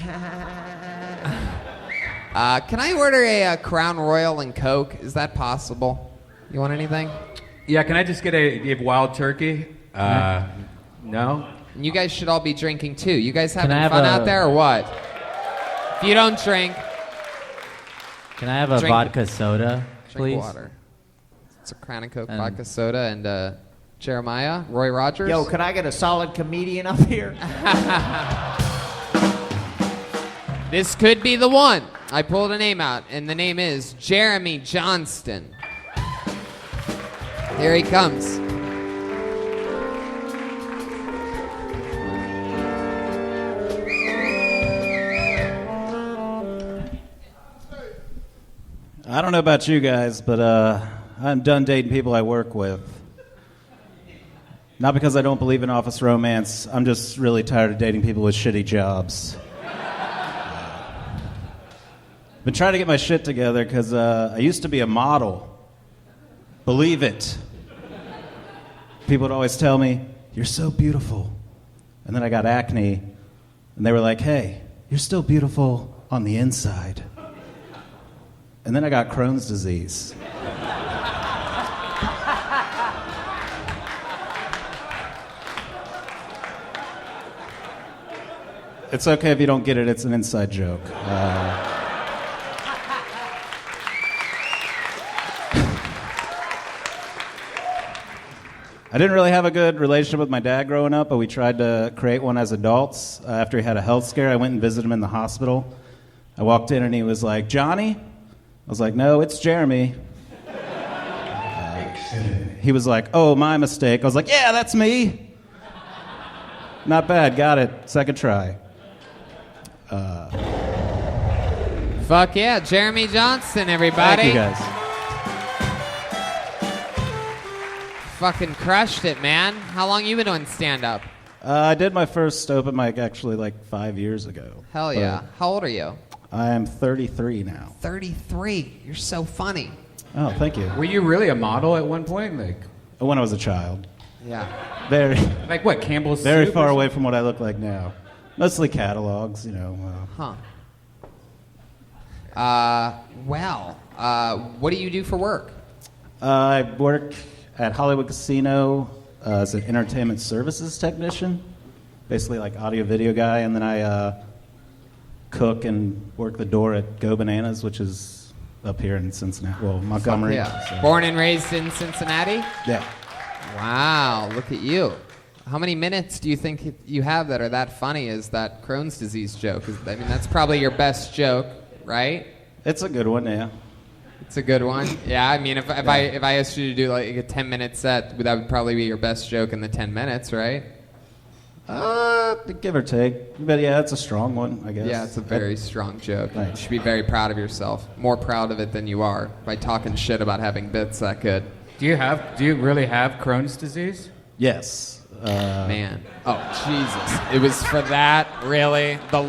Can I order a Crown Royal and Coke? Is that possible? You want anything? Yeah, can I just get a wild turkey? No? And you guys should all be drinking too. You guys Can having I have fun a- out there or what? If you don't drink, Can I have a Drink- vodka soda, drink please? water. It's a Crown and Coke And- vodka soda and Jeremiah, Roy Rogers. Yo, could I get a solid comedian up here? This could be the one. I pulled a name out, and the name is Jeremy Johnston. Here he comes. I don't know about you guys, but I'm done dating people I work with. Not because I don't believe in office romance. I'm just really tired of dating people with shitty jobs. Been trying to get my shit together because I used to be a model. Believe it. People would always tell me, "You're so beautiful." And then I got acne, and they were like, "Hey, you're still beautiful on the inside." And then I got Crohn's disease. It's okay if you don't get it, it's an inside joke. I didn't really have a good relationship with my dad growing up, but we tried to create one as adults. After he had a health scare, I went and visited him in the hospital. I walked in and he was like, "Johnny?" I was like, "No, it's Jeremy." He was like, "Oh, my mistake." I was like, "Yeah, that's me." Not bad, got it. Second try. Fuck yeah, Jeremy Johnston, everybody. Thank you guys. Fucking crushed it, man. How long you been doing stand-up? I did my first open mic actually like 5 years ago. Hell yeah. How old are you? I am 33 now. 33. You're so funny. Oh, thank you. Were you really a model at one point? Like, when I was a child. Yeah. Very. Like what? Campbell's Very soup far or away from what I look like now. Mostly catalogs, you know. Huh. What do you do for work? I work at Hollywood Casino as an entertainment services technician, basically like audio video guy, and then I cook and work the door at Go Bananas, which is up here in Cincinnati, well, Montgomery. Yeah. so- Born and raised in Cincinnati? Yeah. Wow, look at you. How many minutes do you think you have that are that funny as that Crohn's disease joke? I mean, that's probably your best joke, right? It's a good one, yeah. It's a good one. Yeah, I mean, if I asked you to do like a 10-minute set, that would probably be your best joke in the 10 minutes, right? Give or take. But yeah, it's a strong one, I guess. Yeah, it's a very strong joke. You Thanks. should be very proud of yourself. More proud of it than you are by talking shit about having bits that good. Do you really have Crohn's disease? Yes. Man. Oh, Jesus. It was for that, really? The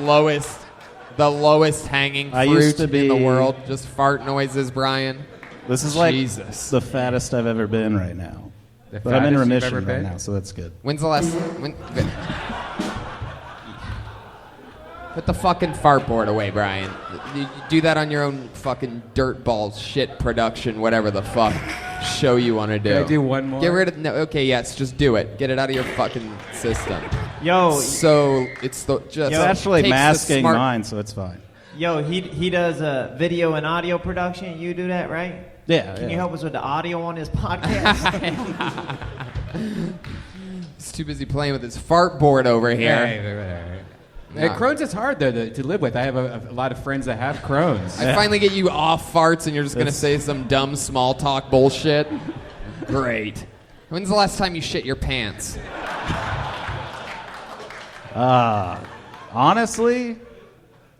lowest hanging I fruit used to be- in the world. Just fart noises, Brian. This is like Jesus. the fattest I've ever been right now. The But I'm in fattest you've remission ever right been? now, so that's good. When's the last... Put the fucking fart board away, Brian. You do that on your own fucking dirtballs shit production, whatever the fuck show you want to do. Can I do one more? Get rid of... No, okay, yes, just do it. Get it out of your fucking system. Yo. So, it's the... Just It's actually takes the masking smart- mine, so it's fine. Yo, he does video and audio production. You do that, right? Yeah. Can you help us with the audio on this podcast? He's too busy playing with his fart board over here. Hey, No. Crohn's is hard though to live with. I have a lot of friends that have Crohn's. I finally get you off farts and you're just going to say some dumb small talk bullshit? Great. When's the last time you shit your pants? Honestly,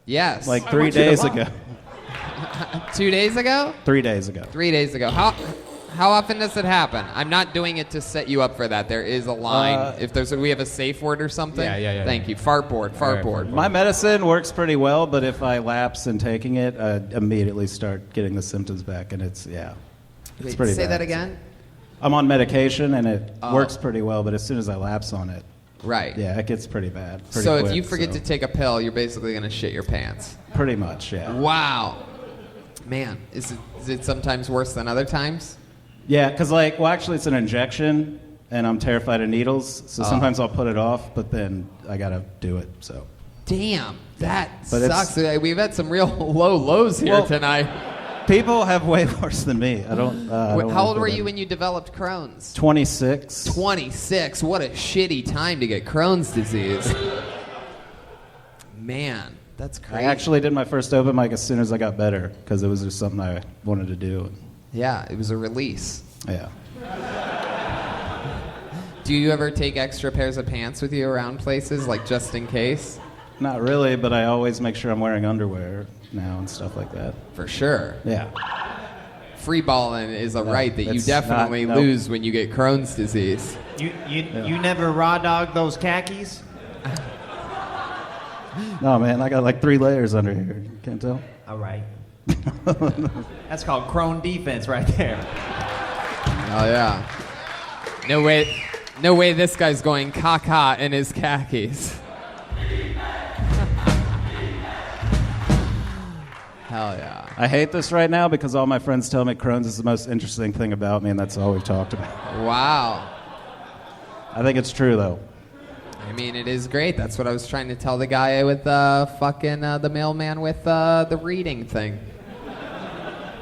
Yes. like 3 days ago. 2 days ago? 3 days ago. 3 days ago. How often does it happen? I'm not doing it to set you up for that. There is a line. If we have a safe word or something. Yeah. Thank you. Fart board. My medicine works pretty well, but if I lapse in taking it, I immediately start getting the symptoms back, and it's Wait, pretty say bad. that again. I'm on medication and it works pretty well, but as soon as I lapse on it, Right. yeah, it gets pretty bad. Pretty So quick, if you forget to take a pill, you're basically going to shit your pants. Pretty much, yeah. Wow. Man, is it sometimes worse than other times? Yeah, because actually it's an injection, and I'm terrified of needles, so sometimes I'll put it off, but then I gotta do it. So. Damn, that But sucks. We've had some real low lows here tonight. People have way worse than me. I don't. How old were you when you developed Crohn's? 26. 26. What a shitty time to get Crohn's disease. Man, that's crazy. I actually did my first open mic as soon as I got better because it was just something I wanted to do. Yeah, it was a release. Yeah. Do you ever take extra pairs of pants with you around places, like just in case? Not really, but I always make sure I'm wearing underwear now and stuff like that. For sure. Yeah. Free balling is a right that you it's definitely not- lose when you get Crohn's disease. You never raw dog those khakis? No, man, I got like 3 layers under here. You can't tell? All right. That's called Crone defense right there. Oh yeah. No way this guy's going caca in his khakis. Hell yeah. I hate this right now because all my friends tell me Crohn's is the most interesting thing about me, and that's all we've talked about. Wow. I think it's true, though. I mean, it is great. That's what I was trying to tell the guy with the mailman with the reading thing.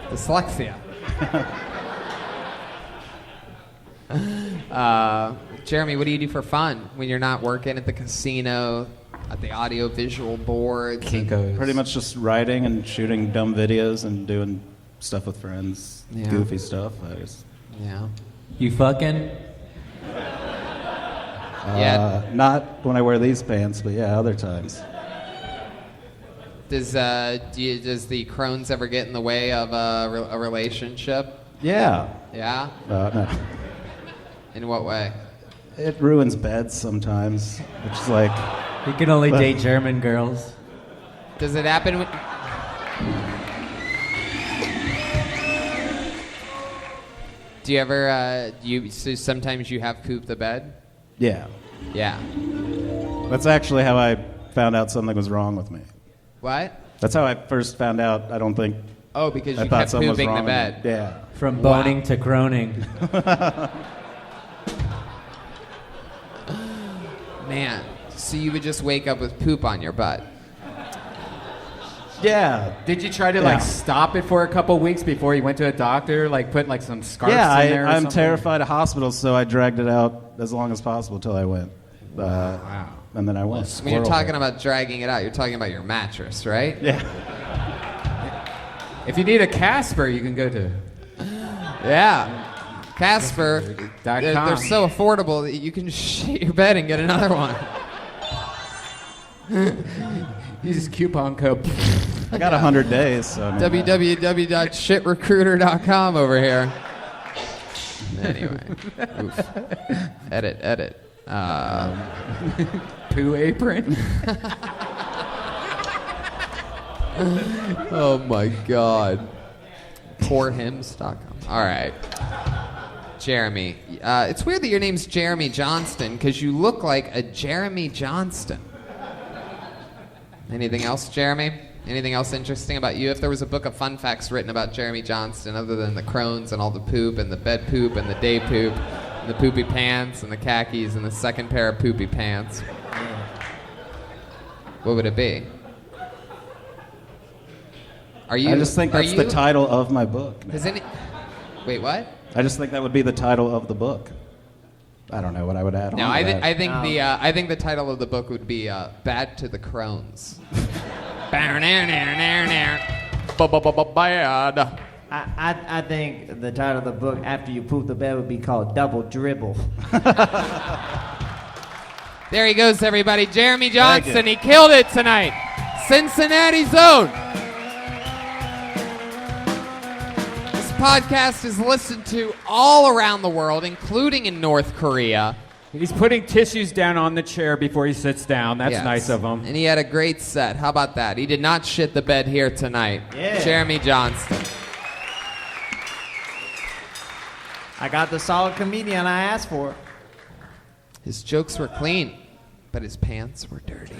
Dyslexia. Jeremy, what do you do for fun when you're not working at the casino, at the audio-visual boards? Pretty much just writing and shooting dumb videos and doing stuff with friends, goofy stuff. Yeah. You fucking? Not when I wear these pants, but yeah, other times. Does the Crohn's ever get in the way of a relationship? Yeah. Yeah? No. In what way? It ruins beds sometimes, which is like... You can only date German girls. Does it happen with... Do you ever, so sometimes you have pooped the bed? Yeah. Yeah. That's actually how I found out something was wrong with me. What? That's how I first found out, I don't think... Oh, because I you thought kept something was pooping the wrong with bed. me. Yeah. From boning to groaning. Man, so you would just wake up with poop on your butt? Yeah. Did you try to stop it for a couple weeks before you went to a doctor? Like put like some scarves in there or I'm something? terrified of hospitals, so I dragged it out as long as possible till I went. Wow. And then I went. When you're talking about dragging it out, you're talking about your mattress, right? Yeah. If you need a Casper, you can go to... Yeah. Casper, they're so affordable that you can just shit your bed and get another one. Use coupon code. I got 100 days. So www.shitrecruiter.com over here. Anyway. Oof. Edit. Poo apron. Oh my God. Poorhims.com. All right. Jeremy. It's weird that your name's Jeremy Johnston because you look like a Jeremy Johnston. Anything else, Jeremy? Anything else interesting about you? If there was a book of fun facts written about Jeremy Johnston other than the Crohn's and all the poop and the bed poop and the day poop and the poopy pants and the khakis and the second pair of poopy pants, what would it be? I just think that's the title of my book. Wait, what? I just think that would be the title of the book. I don't know what I would add on. No, to that. I think the title of the book would be "Bad to the Crones." Bad. I think the title of the book after you poop the bed would be called Double Dribble. There he goes, everybody. Jeremy Johnston. He killed it tonight. Cincinnati's own. Podcast is listened to all around the world, including in North Korea. He's putting tissues down on the chair before he sits down. That's Yes. nice of him. And he had a great set. How about that? He did not shit the bed here tonight. Yeah. Jeremy Johnston. I got the solid comedian I asked for. His jokes were clean, but his pants were dirty.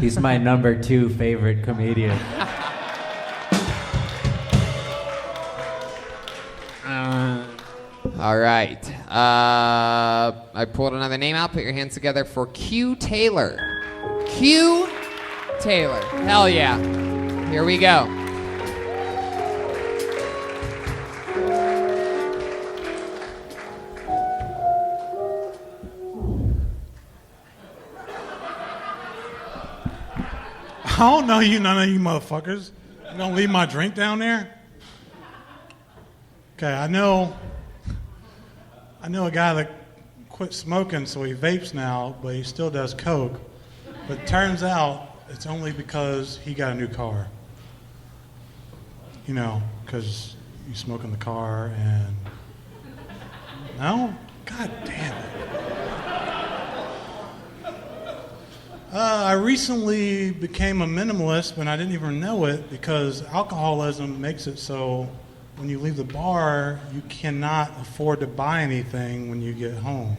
He's my number 2 favorite comedian. All right. I pulled another name out. Put your hands together for Q Taylor. Q Taylor. Hell yeah. Here we go. I don't know you, none of you motherfuckers. You gonna leave my drink down there? Okay, I know a guy that quit smoking, so he vapes now, but he still does coke. But it turns out it's only because he got a new car. You know, because you smoke in the car and... No? God damn it. I recently became a minimalist, but I didn't even know it because alcoholism makes it so when you leave the bar, you cannot afford to buy anything when you get home.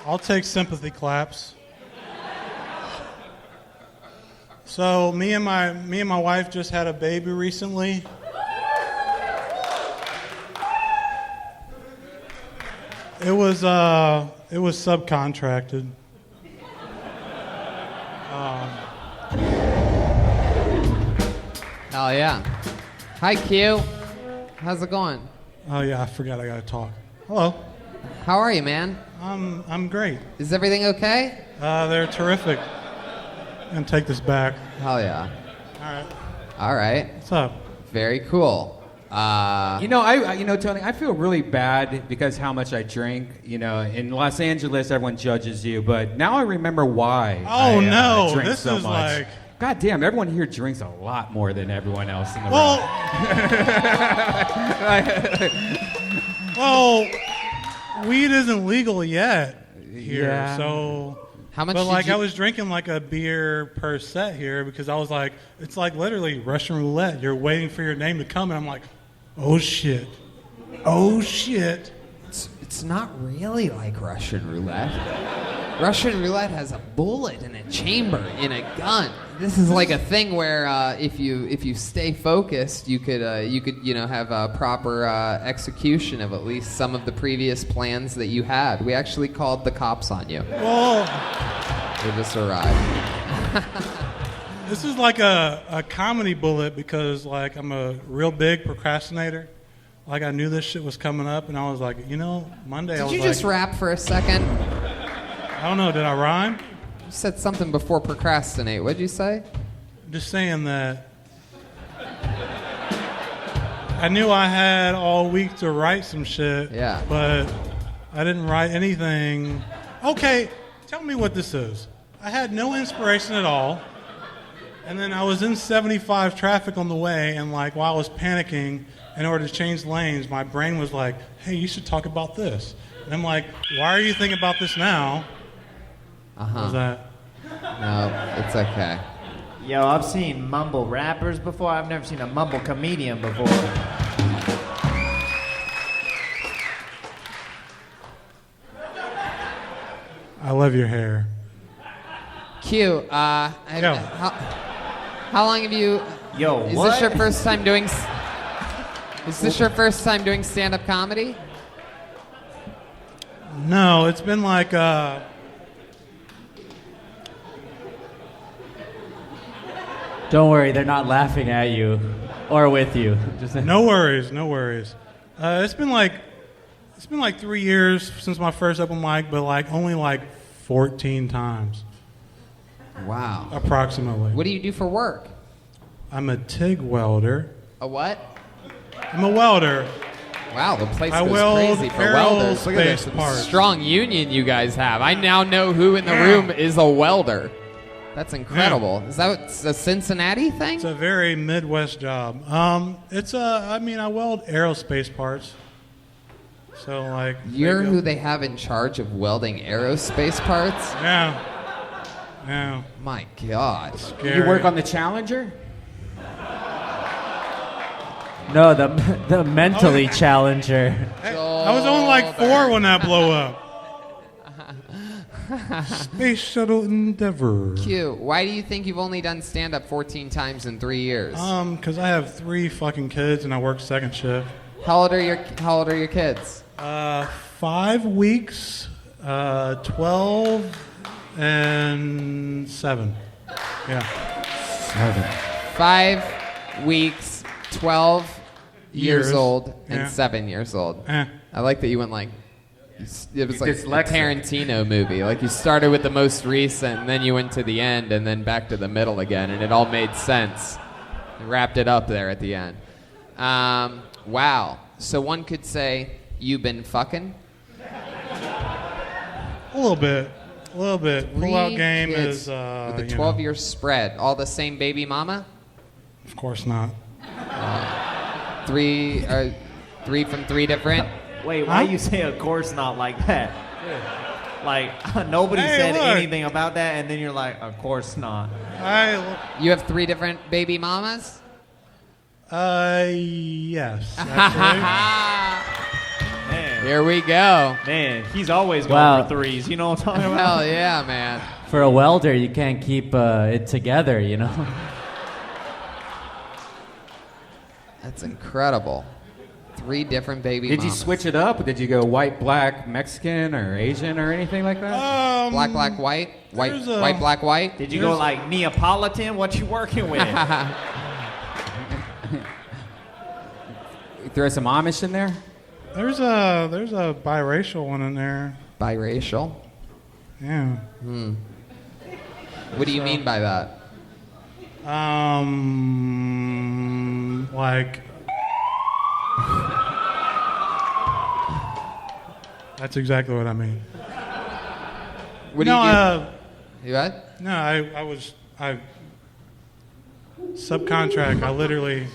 I'll take sympathy claps. So me and my wife just had a baby recently. It was subcontracted. Hell yeah. Hi, Q. How's it going? Oh yeah, I forgot I gotta talk. Hello. How are you, man? I'm great. Is everything okay? They're terrific. I'm gonna take this back. Hell yeah. All right. What's up? Very cool. You know, Tony, I feel really bad because how much I drink. You know, in Los Angeles, everyone judges you, but now I remember why. Oh, no, I drink this so is much. like- God damn, everyone here drinks a lot more than everyone else in the Well, room. well, weed isn't legal yet here, Yeah. so. How much But did like you- I was drinking like a beer per set here because I was like, it's like literally Russian roulette. You're waiting for your name to come, and I'm like, oh shit, oh shit. It's not really like Russian roulette. Russian roulette has a bullet in a chamber in a gun. This is like a thing where if you stay focused, you could have a proper execution of at least some of the previous plans that you had. We actually called the cops on you. Well, They just arrived. this is like a comedy bullet because like I'm a real big procrastinator. Like I knew this shit was coming up, and I was like, Monday. I Did was you like, just rap for a second? I don't know. Did I rhyme? You said something before procrastinate. What'd you say? I'm just saying that I knew I had all week to write some shit. Yeah. But I didn't write anything. Okay, tell me what this is. I had no inspiration at all. And then I was in 75 traffic on the way, and like while I was panicking in order to change lanes, my brain was like, hey, you should talk about this. And I'm like, why are you thinking about this now? What was that? No, it's okay. Yo, I've seen mumble rappers before. I've never seen a mumble comedian before. I love your hair. Q, how long have you... Yo, Is what? this your first time doing... Is this your first time doing stand-up comedy? No, it's been like, Don't worry, they're not laughing at you or with you. Just no worries, no worries. It's been like 3 years since my first open mic, but like only like 14 times. Wow. Approximately. What do you do for work? I'm a TIG welder. A what? I'm a welder. Wow, the place I goes weld crazy for welders. Look at this aerospace parts. strong union you guys have. I now know who in the room is a welder. That's incredible. Yeah. Is that a Cincinnati thing? It's a very Midwest job. I weld aerospace parts. So like. You're who they have in charge of welding aerospace parts? Yeah. Yeah. My God. You work on the Challenger? No, the mentally challenger. I was only like 4 when that blew up. Space Shuttle Endeavour. Q, why do you think you've only done stand-up 14 times in 3 years? Because I have 3 fucking kids and I work second shift. How old are your kids? 5 weeks, 12, and 7. Yeah. 7. 5 weeks, 12 years old, and Yeah. 7 years old. Eh. I like that you went like, it was like a Dyslexic. Tarantino movie. Like you started with the most recent, and then you went to the end, and then back to the middle again, and it all made sense. You wrapped it up there at the end. Wow. So one could say, you've been fucking? A little bit. Pull-out game kids is, with a you know, 12-year spread. All the same baby mama? Of course not. 3 from 3 different? Wait, why you say of course not like that? Like, nobody said look. anything about that, and then you're like, of course not. You have 3 different baby mamas? Yes. Actually. Man, Here we go. man, he's always going Wow. for threes. You know what I'm talking about? Hell yeah, man. For a welder, you can't keep it together, you know? That's incredible. 3 different baby Did you mamas. switch it up? Did you go white, black, Mexican, or Asian, or anything like that? Black, black, white? White, there's a- white, black, white? Did you go like Neapolitan? What you working with? Throw some Amish in there? There's a biracial one in there. Biracial? Yeah. What do you mean by that? Like. That's exactly what I mean. What do no, you do? You what? No, I subcontract. I literally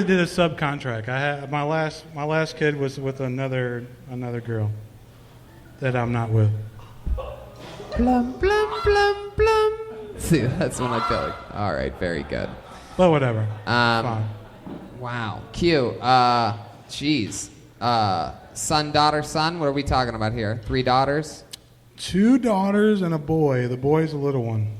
did a subcontract. I had my last kid was with another girl that I'm not with. Blum, blum, blum, blum. See, that's when I feel like, all right, very good. But whatever. Fine. Wow. Q. Jeez. Son, daughter, son. What are we talking about here? 3 daughters? 2 daughters and a boy. The boy's a little one.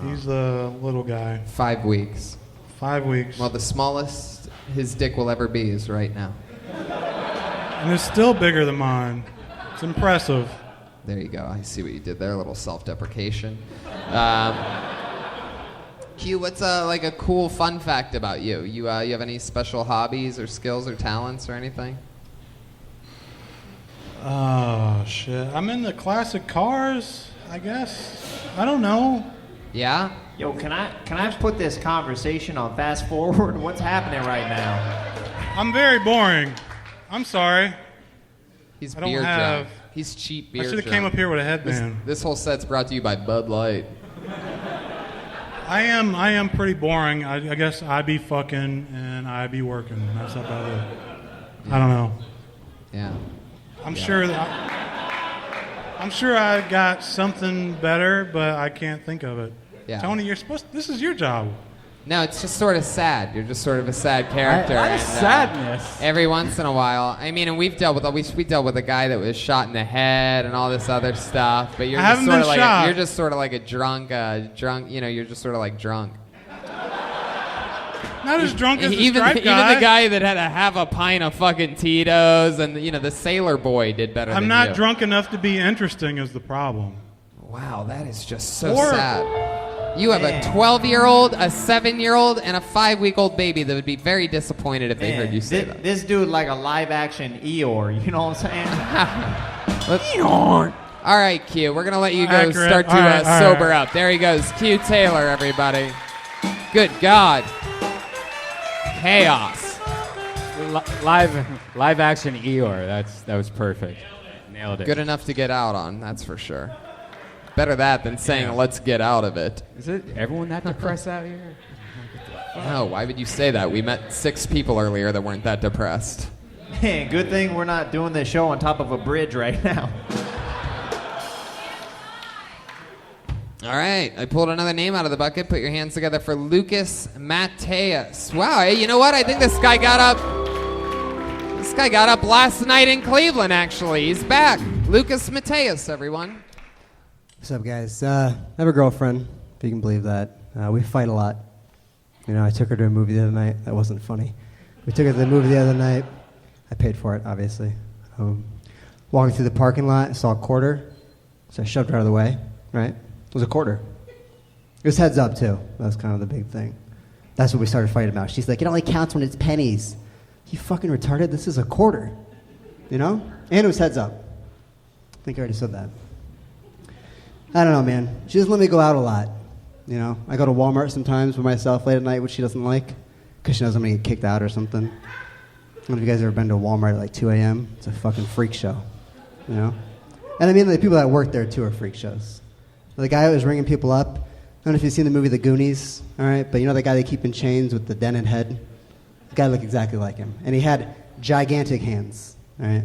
He's the little guy. 5 weeks. 5 weeks. Well, the smallest his dick will ever be is right now. And it's still bigger than mine. It's impressive. There you go. I see what you did there. A little self-deprecation. Q, what's like a cool fun fact about you? You have any special hobbies or skills or talents or anything? Oh, shit. I'm into classic cars, I guess. I don't know. Yeah? Yo, can I put this conversation on fast forward? What's happening right now? I'm very boring. I'm sorry. He's I don't beer have- drunk. He's cheap beer I should have drunk. came up here with a headband. This whole set's brought to you by Bud Light. I am pretty boring. I guess I be fucking and I be working. That's about it. I don't know. Yeah. I'm sure I got something better, but I can't think of it. Yeah. Tony, this is your job. No, it's just sort of sad. You're just sort of a sad character. I and, sadness. Every once in a while. I mean, and we dealt with a guy that was shot in the head and all this other stuff. But you're I just haven't sort of been like shot. you're just sort of like a drunk. You know, you're just sort of like drunk. Not as drunk as the Even stripe the guy. guy that had to have a pint of fucking Tito's and the sailor boy did better. I'm than not you. drunk enough to be interesting is the problem. Wow, that is just so Or- sad. You have a 12-year-old, a 7-year-old, and a 5-week-old baby that would be very disappointed if they heard you say that. This dude like a live action Eeyore. You know what I'm saying? All right, Q. We're gonna let you go Accurate. start to All right, all sober right. up. There he goes, Q Taylor. Everybody. Good God. Chaos. Live action Eeyore. That was perfect. Nailed it. Good enough to get out on. That's for sure. Better that than saying, "Let's get out of it." Is it everyone that depressed out here? No, why would you say that? We met 6 people earlier that weren't that depressed. Man, good thing we're not doing this show on top of a bridge right now. All right, I pulled another name out of the bucket. Put your hands together for Lucas Matias. Wow, hey, you know what? I think this guy got up. This guy got up last night in Cleveland. Actually, he's back. Lucas Matias, everyone. What's up, guys? I have a girlfriend, if you can believe that. We fight a lot. You know, I took her to a movie the other night. That wasn't funny. We took her to the movie the other night. I paid for it, obviously. Walking through the parking lot, I saw a quarter, so I shoved her out of the way, right? It was a quarter. It was heads up, too. That was kind of the big thing. That's what we started fighting about. She's like, it only counts when it's pennies. You fucking retarded? This is a quarter. You know? And it was heads up. I think I already said that. I don't know, man. She doesn't let me go out a lot. You know? I go to Walmart sometimes by myself late at night, which she doesn't like, because she knows I'm going to get kicked out or something. I don't know if you guys ever been to Walmart at like 2 a.m. It's a fucking freak show. You know? And I mean, the people that work there, too, are freak shows. The guy who was ringing people up, I don't know if you've seen the movie The Goonies, all right? But you know the guy they keep in chains with the dented head? The guy looked exactly like him. And he had gigantic hands, all right?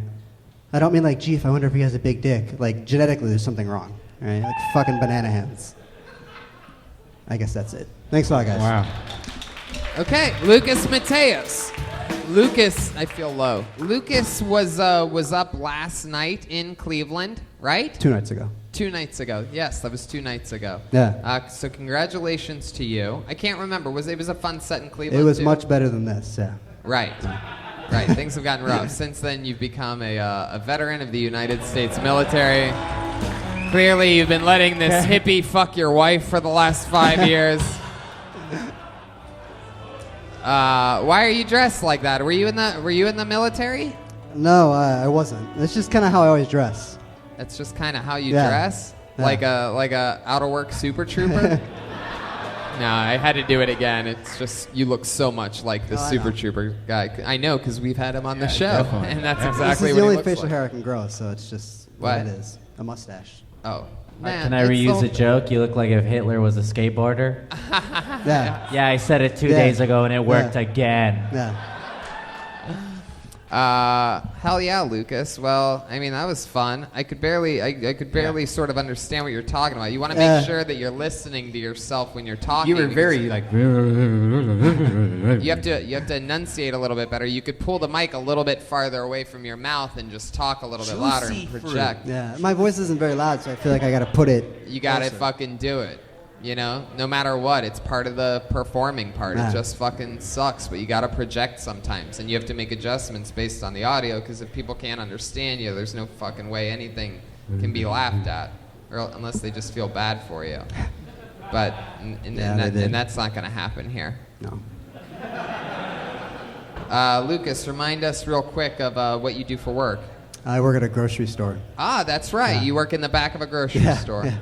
I don't mean like, gee, if I wonder if he has a big dick. Like, genetically, there's something wrong, all right? Like fucking banana hands. I guess that's it. Thanks a lot, guys. Wow. Okay, Lucas Matias. Lucas, I feel low. Lucas was up last night in Cleveland, right? 2 nights ago. 2 nights ago. Yes, that was 2 nights ago. Yeah. So congratulations to you. I can't remember. It was a fun set in Cleveland? It was too? much better than this, yeah. Right. Right. Things have gotten rough. Since then, you've become a veteran of the United States military. Clearly, you've been letting this hippie fuck your wife for the last 5 years. Why are you dressed like that? Were you in the military? No, I wasn't. It's just kind of how I always dress. That's just kind of how you dress? Yeah. Like a out of work super trooper? No, I had to do it again. It's just you look so much like the super trooper guy. I know because we've had him on the show, definitely. and that's This exactly is what the he only looks facial like. hair I can grow, so it's just what it is. A mustache. Oh. Man, Can I reuse a joke? You look like if Hitler was a skateboarder. Yeah. Yeah, I said it 2 days ago and it worked again. Yeah. Hell yeah, Lucas. Well, I mean that was fun. I could barely sort of understand what you're talking about. You want to make sure that you're listening to yourself when you're talking. You were very like. You have to enunciate a little bit better. You could pull the mic a little bit farther away from your mouth and just talk a little bit louder and project. Yeah, my voice isn't very loud, so I feel like I got to put it. You got to closer. fucking do it. You know, no matter what, it's part of the performing part. Yeah. It just fucking sucks, but you got to project sometimes, and you have to make adjustments based on the audio, because if people can't understand you, there's no fucking way anything can be laughed at, or unless they just feel bad for you. But and that's not going to happen here. No. Lucas, remind us real quick of what you do for work. I work at a grocery store. Ah, that's right. Yeah. You work in the back of a grocery store. Yeah.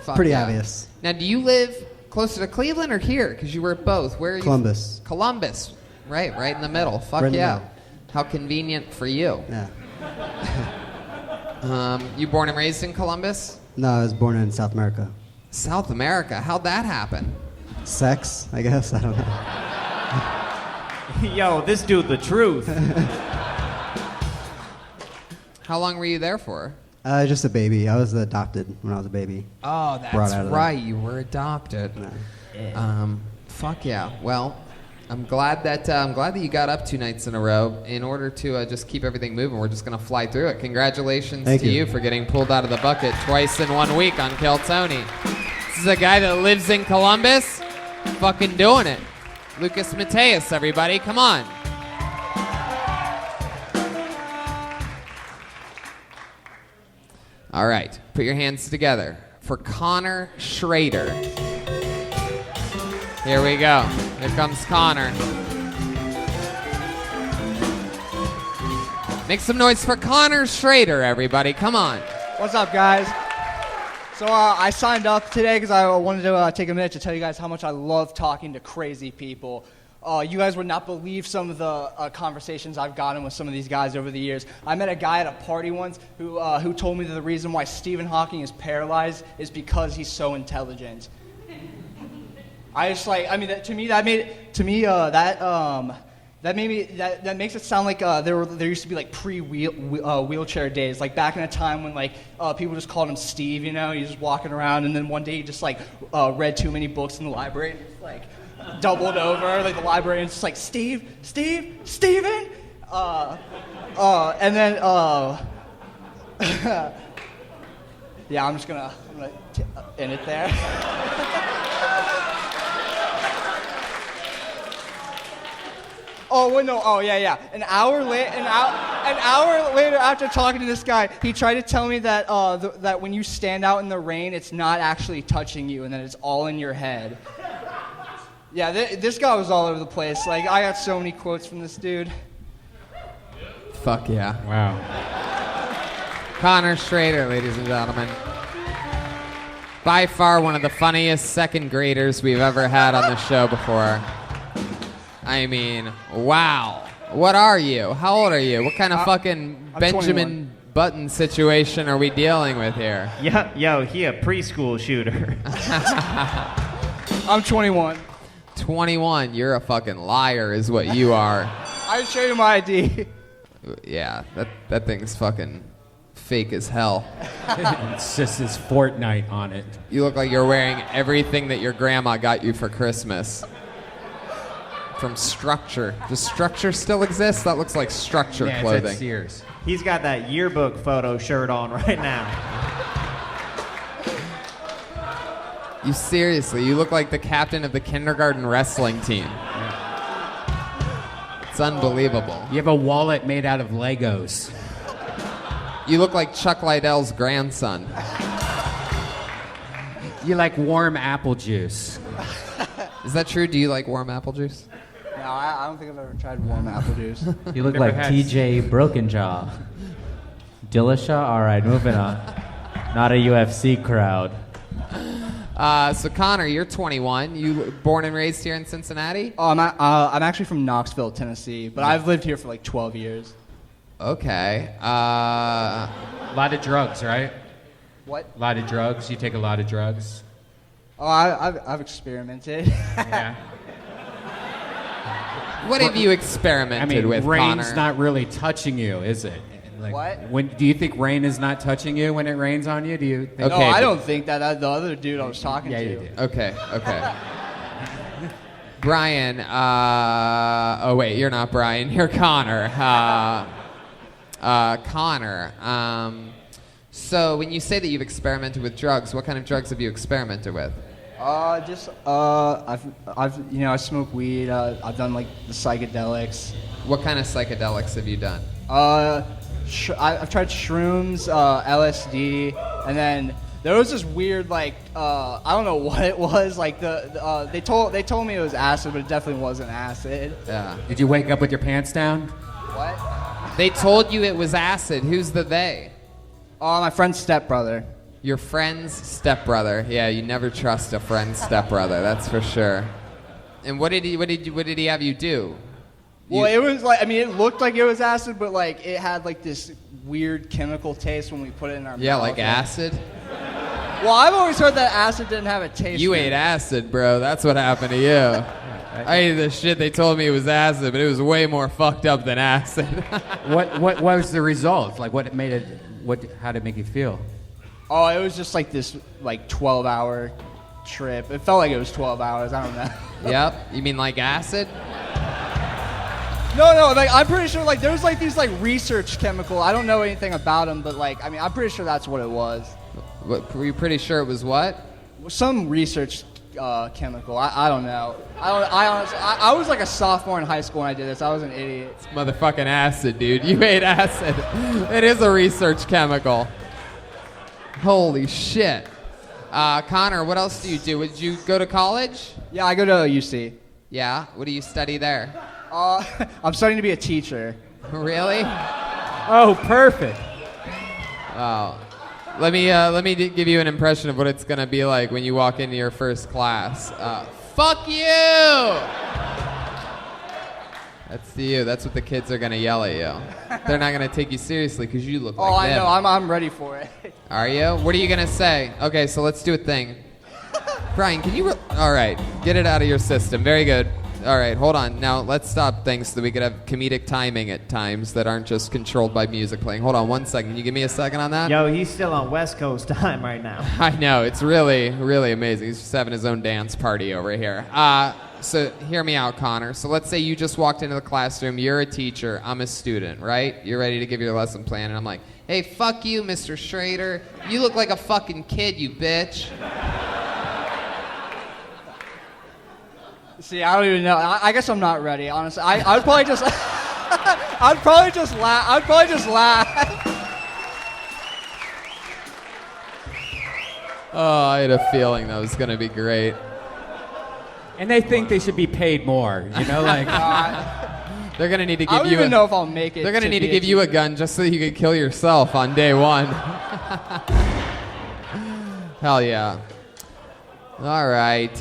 Fuck Pretty yeah. obvious. Now, do you live closer to Cleveland or here? Because you work both. Where are you? Columbus. Columbus. Right in the middle. Fuck Right in the yeah. middle. How convenient for you. Yeah. You born and raised in Columbus? No, I was born in South America. South America. How'd that happen? Sex, I guess. I don't know. Yo, this dude, the truth. How long were you there for? Just a baby. I was adopted when I was a baby. Oh, Brought that's out of right. You were adopted. Fuck yeah. Well, I'm glad that you got up 2 nights in a row. In order to just keep everything moving, we're just gonna fly through it. Congratulations Thank to you. you for getting pulled out of the bucket twice in 1 week on Kill Tony. This is a guy that lives in Columbus, fucking doing it. Lucas Matias, everybody, come on. All right, put your hands together for Connor Schrader. Here we go. Here comes Connor. Make some noise for Connor Schrader, everybody. Come on. What's up, guys? So I signed up today because I wanted to take a minute to tell you guys how much I love talking to crazy people. You guys would not believe some of the conversations I've gotten with some of these guys over the years. I met a guy at a party once who told me that the reason why Stephen Hawking is paralyzed is because he's so intelligent. I just like, I mean, that makes it sound like there used to be like wheelchair days, like back in a time when like people just called him Steve, you know, he's just walking around, and then one day he just like read too many books in the library and just like doubled over, like the librarian's just like Steven, and then yeah, I'm gonna end it there. Oh, well, no. Oh, yeah. An hour later, after talking to this guy, he tried to tell me that that when you stand out in the rain, it's not actually touching you, and that it's all in your head. Yeah, this guy was all over the place. Like, I got so many quotes from this dude. Fuck yeah. Wow. Connor Schrader, ladies and gentlemen. By far one of the funniest second graders we've ever had on the show before. I mean, wow. What are you? How old are you? What kind of fucking I'm Benjamin 21. Button situation are we dealing with here? Yo, he a preschool shooter. I'm 21. 21. You're a fucking liar is what you are. I just showed you my ID. Yeah, that thing's fucking fake as hell. It's just his Fortnite on it. You look like you're wearing everything that your grandma got you for Christmas. From Structure. Does Structure still exist? That looks like Structure clothing. It's at Sears. He's got that yearbook photo shirt on right now. You seriously, you look like the captain of the kindergarten wrestling team. It's unbelievable. You have a wallet made out of Legos. You look like Chuck Liddell's grandson. You like warm apple juice. Is that true? Do you like warm apple juice? No, I don't think I've ever tried warm apple juice. You look like TJ Brokenjaw. Dillashaw? All right, moving on. Not a UFC crowd. So Connor, you're 21. You born and raised here in Cincinnati? Oh, I'm actually from Knoxville, Tennessee, but I've lived here for like 12 years. Okay. A lot of drugs, right? What? A lot of drugs. You take a lot of drugs. Oh, I've experimented. Yeah. What have you experimented with, rain's Connor? not really touching you, is it? Like, What? Do you think rain is not touching you when it rains on you? Do you? Think No, I don't think that. The other dude I was talking to. you did. Okay. Brian, oh wait, you're not Brian, you're Connor. Connor, so when you say that you've experimented with drugs, what kind of drugs have you experimented with? I smoke weed. I've done like the psychedelics. What kind of psychedelics have you done? I've tried shrooms, LSD, and then there was this weird like I don't know what it was. Like they told me it was acid, but it definitely wasn't acid. Yeah. Did you wake up with your pants down? What? They told you it was acid. Who's the they? My friend's stepbrother. Your friend's stepbrother. Yeah, you never trust a friend's stepbrother. That's for sure. And what did he have you do? Well, it was like, I mean, it looked like it was acid, but like it had like this weird chemical taste when we put it in our mouth. Yeah, like acid? Well, I've always heard that acid didn't have a taste. You ate acid, bro. That's what happened to you. I ate the shit. They told me it was acid, but it was way more fucked up than acid. What was the result? Like, what made it? How did it make you feel? Oh, it was just like this like 12-hour trip. It felt like it was 12 hours. I don't know. Yep. You mean like acid? No, like I'm pretty sure like there's like these like research chemical. I don't know anything about them, but like I mean I'm pretty sure that's what it was. What, were you pretty sure it was what? Some research chemical. I don't know. I honestly I was like a sophomore in high school when I did this. I was an idiot. It's motherfucking acid, dude. You ate acid. It is a research chemical. Holy shit. Connor, what else do you do? Did you go to college? Yeah, I go to UC. Yeah? What do you study there? I'm studying to be a teacher. Really? Oh, perfect. Wow. Let me give you an impression of what it's gonna be like when you walk into your first class. Fuck you! That's you. That's what the kids are gonna yell at you. They're not gonna take you seriously because you look like them. Oh, I know. I'm ready for it. Are you? What are you gonna say? Okay, so let's do a thing. Brian, can you... All right, get it out of your system. Very good. All right, hold on. Now, let's stop things so that we could have comedic timing at times that aren't just controlled by music playing. Hold on 1 second. Can you give me a second on that? Yo, he's still on West Coast time right now. I know. It's really, really amazing. He's just having his own dance party over here. So hear me out, Connor. So let's say you just walked into the classroom. You're a teacher. I'm a student, right? You're ready to give your lesson plan. And I'm like, hey, fuck you, Mr. Schrader. You look like a fucking kid, you bitch. See, I don't even know. I guess I'm not ready, honestly. I would probably just... I'd probably just laugh. Oh, I had a feeling that was going to be great. And they think they should be paid more, you know, like... They're going to need to give I don't even know if I'll make it. They're going to need to give you a gun just so you can kill yourself on day one. Hell yeah. All right.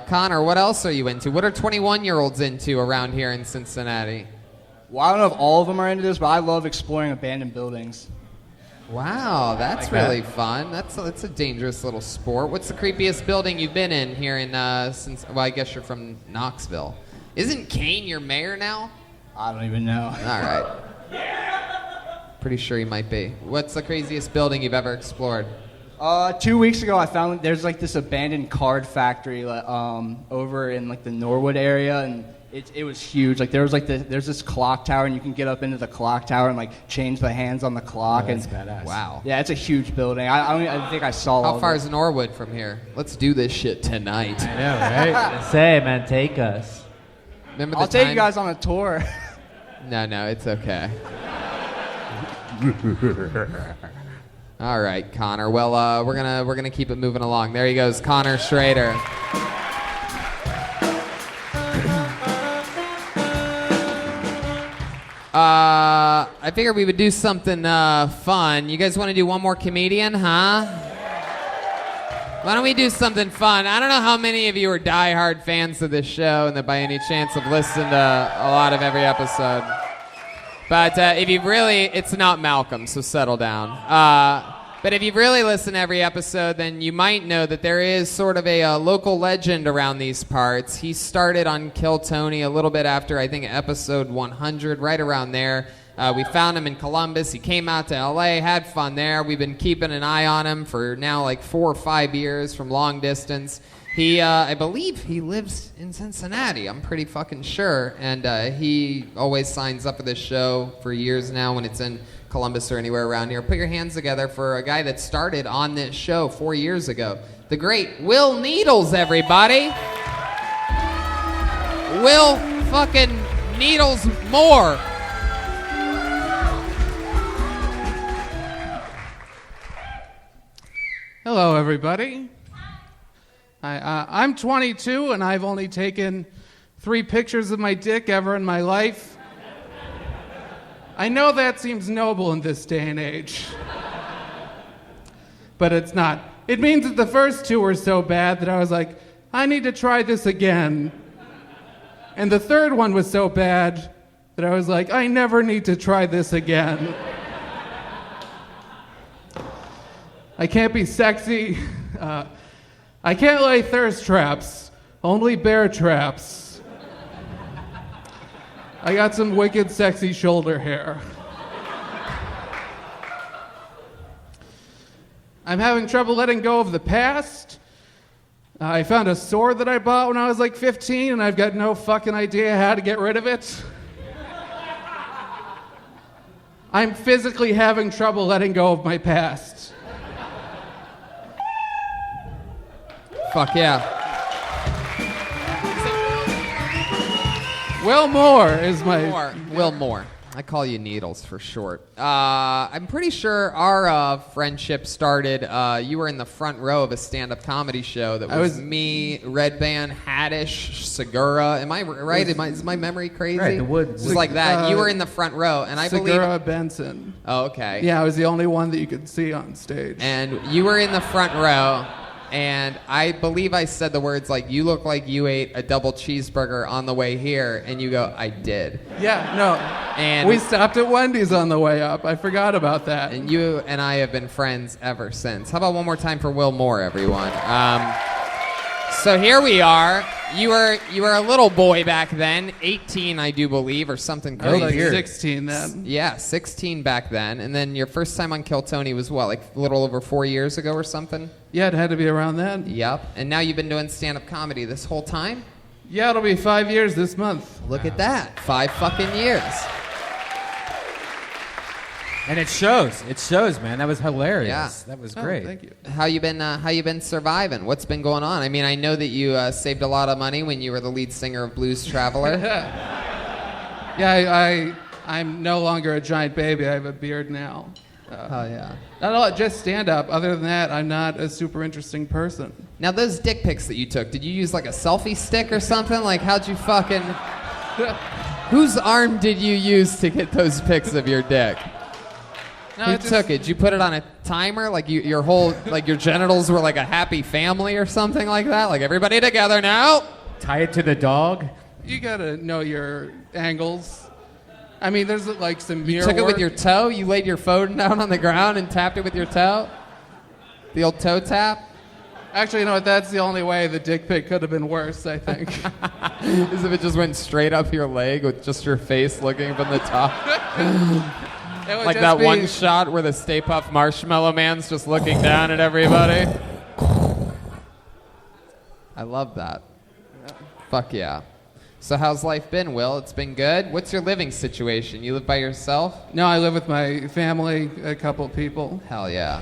Connor, what else are you into? What are 21-year-olds into around here in Cincinnati? Well, I don't know if all of them are into this, but I love exploring abandoned buildings. Wow, that's really fun. That's a dangerous little sport. What's the creepiest building you've been in here in, well, I guess you're from Knoxville. Isn't Kane your mayor now? I don't even know. All right. Pretty sure he might be. What's the craziest building you've ever explored? 2 weeks ago, I found there's like this abandoned card factory over in like the Norwood area, and it was huge. Like there's this clock tower, and you can get up into the clock tower and like change the hands on the clock. That's badass. Wow. Yeah, it's a huge building. I think I saw. How far is Norwood from here? Let's do this shit tonight. I know, right? Say, man, take us. Remember I'll take you guys on a tour. No, it's okay. All right, Connor. Well, we're gonna keep it moving along. There he goes, Connor Schrader. I figured we would do something fun. You guys want to do one more comedian, huh? Why don't we do something fun? I don't know how many of you are diehard fans of this show and that by any chance have listened to a lot of every episode. But if you really, it's not Malcolm, so settle down. But if you've really listened to every episode, then you might know that there is sort of a local legend around these parts. He started on Kill Tony a little bit after, I think, episode 100, right around there. We found him in Columbus. He came out to LA, had fun there. We've been keeping an eye on him for now like 4 or 5 years from long distance. He, I believe he lives in Cincinnati. I'm pretty fucking sure. And he always signs up for this show for years now when it's in Columbus or anywhere around here. Put your hands together for a guy that started on this show 4 years ago. The great Will Needles, everybody. Will fucking Needles Moore. Hello, everybody. I'm 22, and I've only taken 3 pictures of my dick ever in my life. I know that seems noble in this day and age, but it's not. It means that the first 2 were so bad that I was like, I need to try this again. And the third one was so bad that I was like, I never need to try this again. I can't be sexy. I can't lay thirst traps, only bear traps. I got some wicked sexy shoulder hair. I'm having trouble letting go of the past. I found a sword that I bought when I was like 15, and I've got no fucking idea how to get rid of it. I'm physically having trouble letting go of my past. Fuck yeah. Will Moore is my... Will Moore. I call you Needles for short. I'm pretty sure our friendship started, you were in the front row of a stand-up comedy show that was me, Redban, Haddish, Segura. Am I right? Is my memory crazy? Right, the Woods. It was like that. You were in the front row, and I Segura believe... Benson. Oh, okay. Yeah, I was the only one that you could see on stage. And you were in the front row, and I believe I said the words like, you look like you ate a double cheeseburger on the way here, and you go, I did. Yeah, no. And we stopped at Wendy's on the way up. I forgot about that. And you and I have been friends ever since. How about one more time for Will Moore, everyone? So here we are. You were a little boy back then, 18, I do believe, or something I was crazy. like 16 then. Yeah, 16 back then. And then your first time on Kill Tony was what, like a little over 4 years ago or something? Yeah, it had to be around then. Yep. And now you've been doing stand-up comedy this whole time? Yeah, it'll be 5 years this month. Look at that. 5 fucking years. And it shows. It shows, man. That was hilarious. Yeah. That was Oh, great. thank you. How you been surviving? What's been going on? I mean, I know that you saved a lot of money when you were the lead singer of Blues Traveler. Yeah, I'm no longer a giant baby. I have a beard now. Oh, yeah. Not a lot, just stand up. Other than that, I'm not a super interesting person. Now, those dick pics that you took, did you use like a selfie stick or something? Like, how'd you fucking... Whose arm did you use to get those pics of your dick? No, Who it just- took it? Did you put it on a timer? Like your whole, like your genitals were like a happy family or something like that? Like everybody together now? Tie it to the dog. You gotta know your angles. I mean, there's like some mirror You took it with work. your toe? You laid your phone down on the ground and tapped it with your toe? The old toe tap? Actually, you know what? That's the only way the dick pic could have been worse, I think. As if it just went straight up your leg with just your face looking from the top. It would Like just that be- one shot where the Stay Puft Marshmallow Man's just looking down at everybody. I love that. Fuck yeah. So how's life been, Will? It's been good? What's your living situation? You live by yourself? No, I live with my family, a couple people. Hell yeah.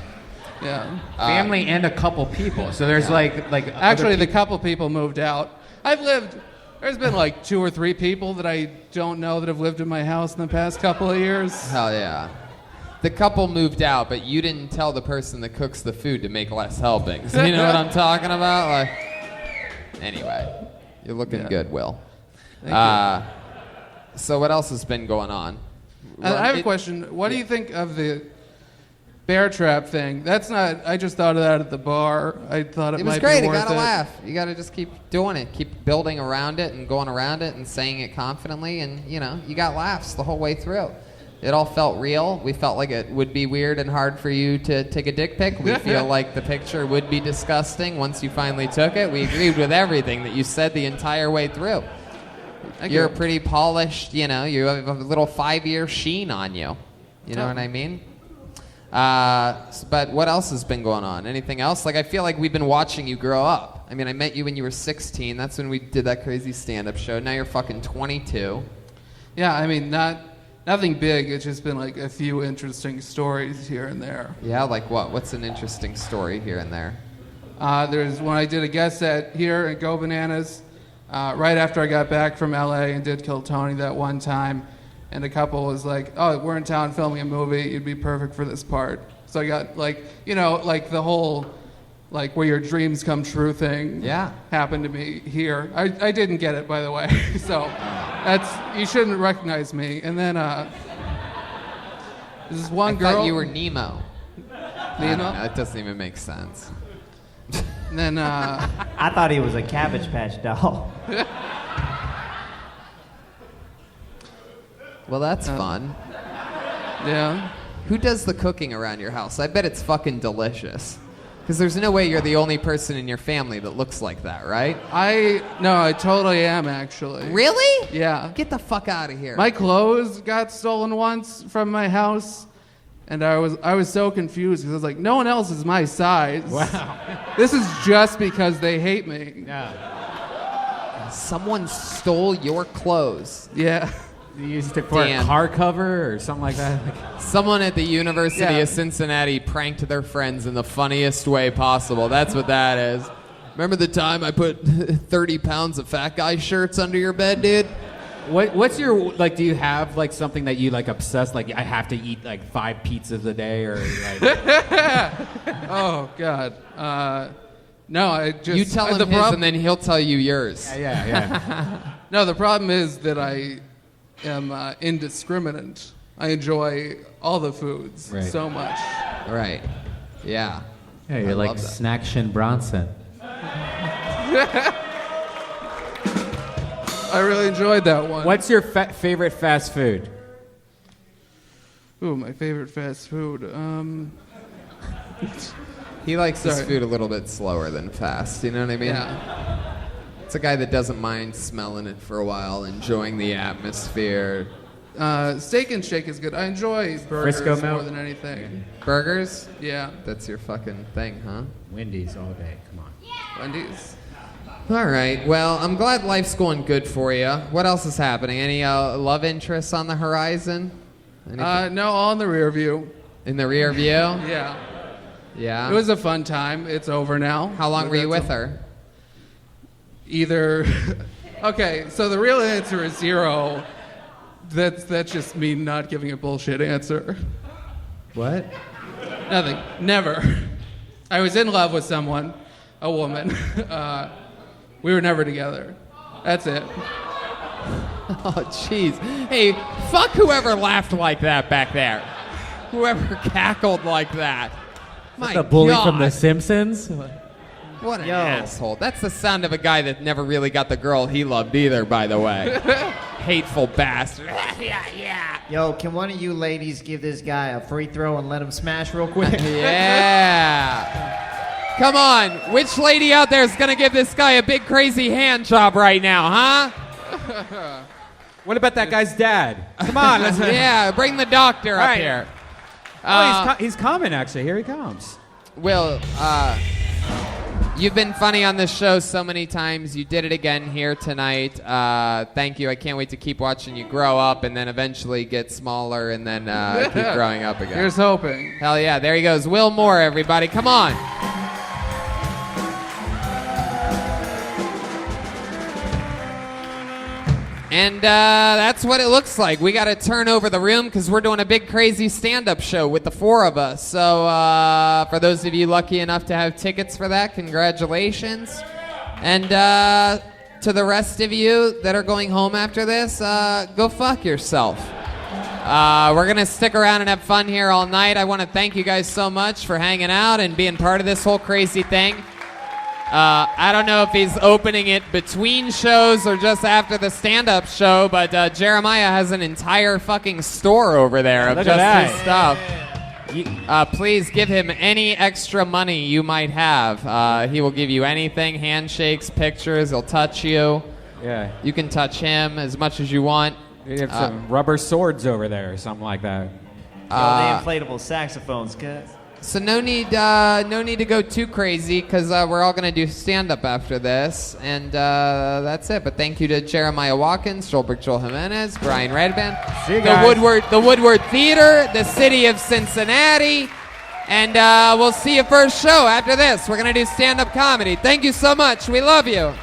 Yeah. Family and a couple people. So there's like Actually, other the couple people moved out. There's been like 2 or 3 people that I don't know that have lived in my house in the past couple of years. Hell yeah. The couple moved out, but you didn't tell the person that cooks the food to make less helpings. You know what I'm talking about? Like, anyway, you're looking good, Will. Thank So what else has been going on? I have a question. What do you think of the bear trap thing? That's not. I just thought of that at the bar. I thought it It was might great. be You worth gotta it. laugh. You gotta just keep doing it. Keep building around it and going around it and saying it confidently. And you know, you got laughs the whole way through. It all felt real. We felt like it would be weird and hard for you to take a dick pic. We feel like the picture would be disgusting once you finally took it. We agreed with everything that you said the entire way through. You're pretty polished. You know, you have a little 5-year sheen on you. You know what I mean? But what else has been going on? Anything else? Like, I feel like we've been watching you grow up. I mean, I met you when you were 16. That's when we did that crazy stand-up show. Now you're fucking 22. Yeah, I mean, nothing big. It's just been like a few interesting stories here and there. Yeah, like what? What's an interesting story here and there? There's when I did a guest set here at Go Bananas, right after I got back from LA and did Kill Tony that one time, and a couple was like, "Oh, we're in town filming a movie. You'd be perfect for this part." So I got like, you know, like the whole, like where your dreams come true thing. Yeah. Happened to me here. I didn't get it, by the way. So you shouldn't recognize me. And then this is one I girl. thought you were Nemo. Nemo? That doesn't even make sense. And then I thought he was a Cabbage Patch doll. Well, that's fun. Yeah. Who does the cooking around your house? I bet it's fucking delicious. Because there's no way you're the only person in your family that looks like that, right? No, I totally am, actually. Really? Yeah. Get the fuck out of here. My clothes got stolen once from my house, and I was so confused because I was like, no one else is my size. Wow. This is just because they hate me. Yeah. Someone stole your clothes. Yeah. You used it for a car cover or something like that. Someone at the University of Cincinnati pranked their friends in the funniest way possible. That's what that is. Remember the time I put 30 pounds of fat guy shirts under your bed, dude? What's your, like, do you have, like, something that you, like, obsess, like, I have to eat, like, 5 pizzas a day or, like... Oh, God. No, I just... You tell him his and then he'll tell you yours. Yeah. No, the problem is that I am indiscriminate. I enjoy all the foods so much. Right. Yeah. Yeah, you're like Snackshin Bronson. I really enjoyed that one. What's your favorite fast food? Ooh, my favorite fast food. He likes his Sorry. food a little bit slower than fast. You know what I mean? Yeah. It's a guy that doesn't mind smelling it for a while, enjoying the atmosphere. Steak and Shake is good. I enjoy burgers Frisco more milk? than anything. Burgers? Yeah. That's your fucking thing, huh? Wendy's all day. Come on. Wendy's. All right. Well, I'm glad life's going good for you. What else is happening? Any love interests on the horizon? No, all in the rear view. In the rear view? Yeah. Yeah. It was a fun time. It's over now. How long But were you that's with her? Either. Okay, so the real answer is 0. That's just me not giving a bullshit answer. What? Nothing. Never. I was in love with someone, a woman. We were never together. That's it. Oh, jeez. Hey, fuck whoever laughed like that back there. Whoever cackled like that. My The bully God. from The Simpsons? What an asshole. That's the sound of a guy that never really got the girl he loved either, by the way. Hateful bastard. Yo, can one of you ladies give this guy a free throw and let him smash real quick? Yeah. Come on. Which lady out there is going to give this guy a big crazy hand job right now, huh? What about that guy's dad? Come on, let's. Yeah, bring the doctor up Right. here. Oh, he's coming, actually. Here he comes. Will, you've been funny on this show so many times. You did it again here tonight. Thank you. I can't wait to keep watching you grow up and then eventually get smaller and then keep growing up again. Here's hoping. Hell yeah. There he goes. Will Moore, everybody. Come on. And that's what it looks like. We got to turn over the room because we're doing a big, crazy stand-up show with the 4 of us. So for those of you lucky enough to have tickets for that, congratulations. And to the rest of you that are going home after this, go fuck yourself. We're going to stick around and have fun here all night. I want to thank you guys so much for hanging out and being part of this whole crazy thing. I don't know if he's opening it between shows or just after the stand-up show, but Jeremiah has an entire fucking store over there of Look just at his stuff. Please give him any extra money you might have. He will give you anything, handshakes, pictures, he'll touch you. Yeah. You can touch him as much as you want. You have some rubber swords over there or something like that. The inflatable saxophones, cuz. So no need to go too crazy because we're all gonna do stand-up after this, and that's it. But thank you to Jeremiah Watkins, Joel Jimenez, Brian Redban, See you guys. the Woodward Theater, the city of Cincinnati, and we'll see you first show after this. We're gonna do stand-up comedy. Thank you so much. We love you.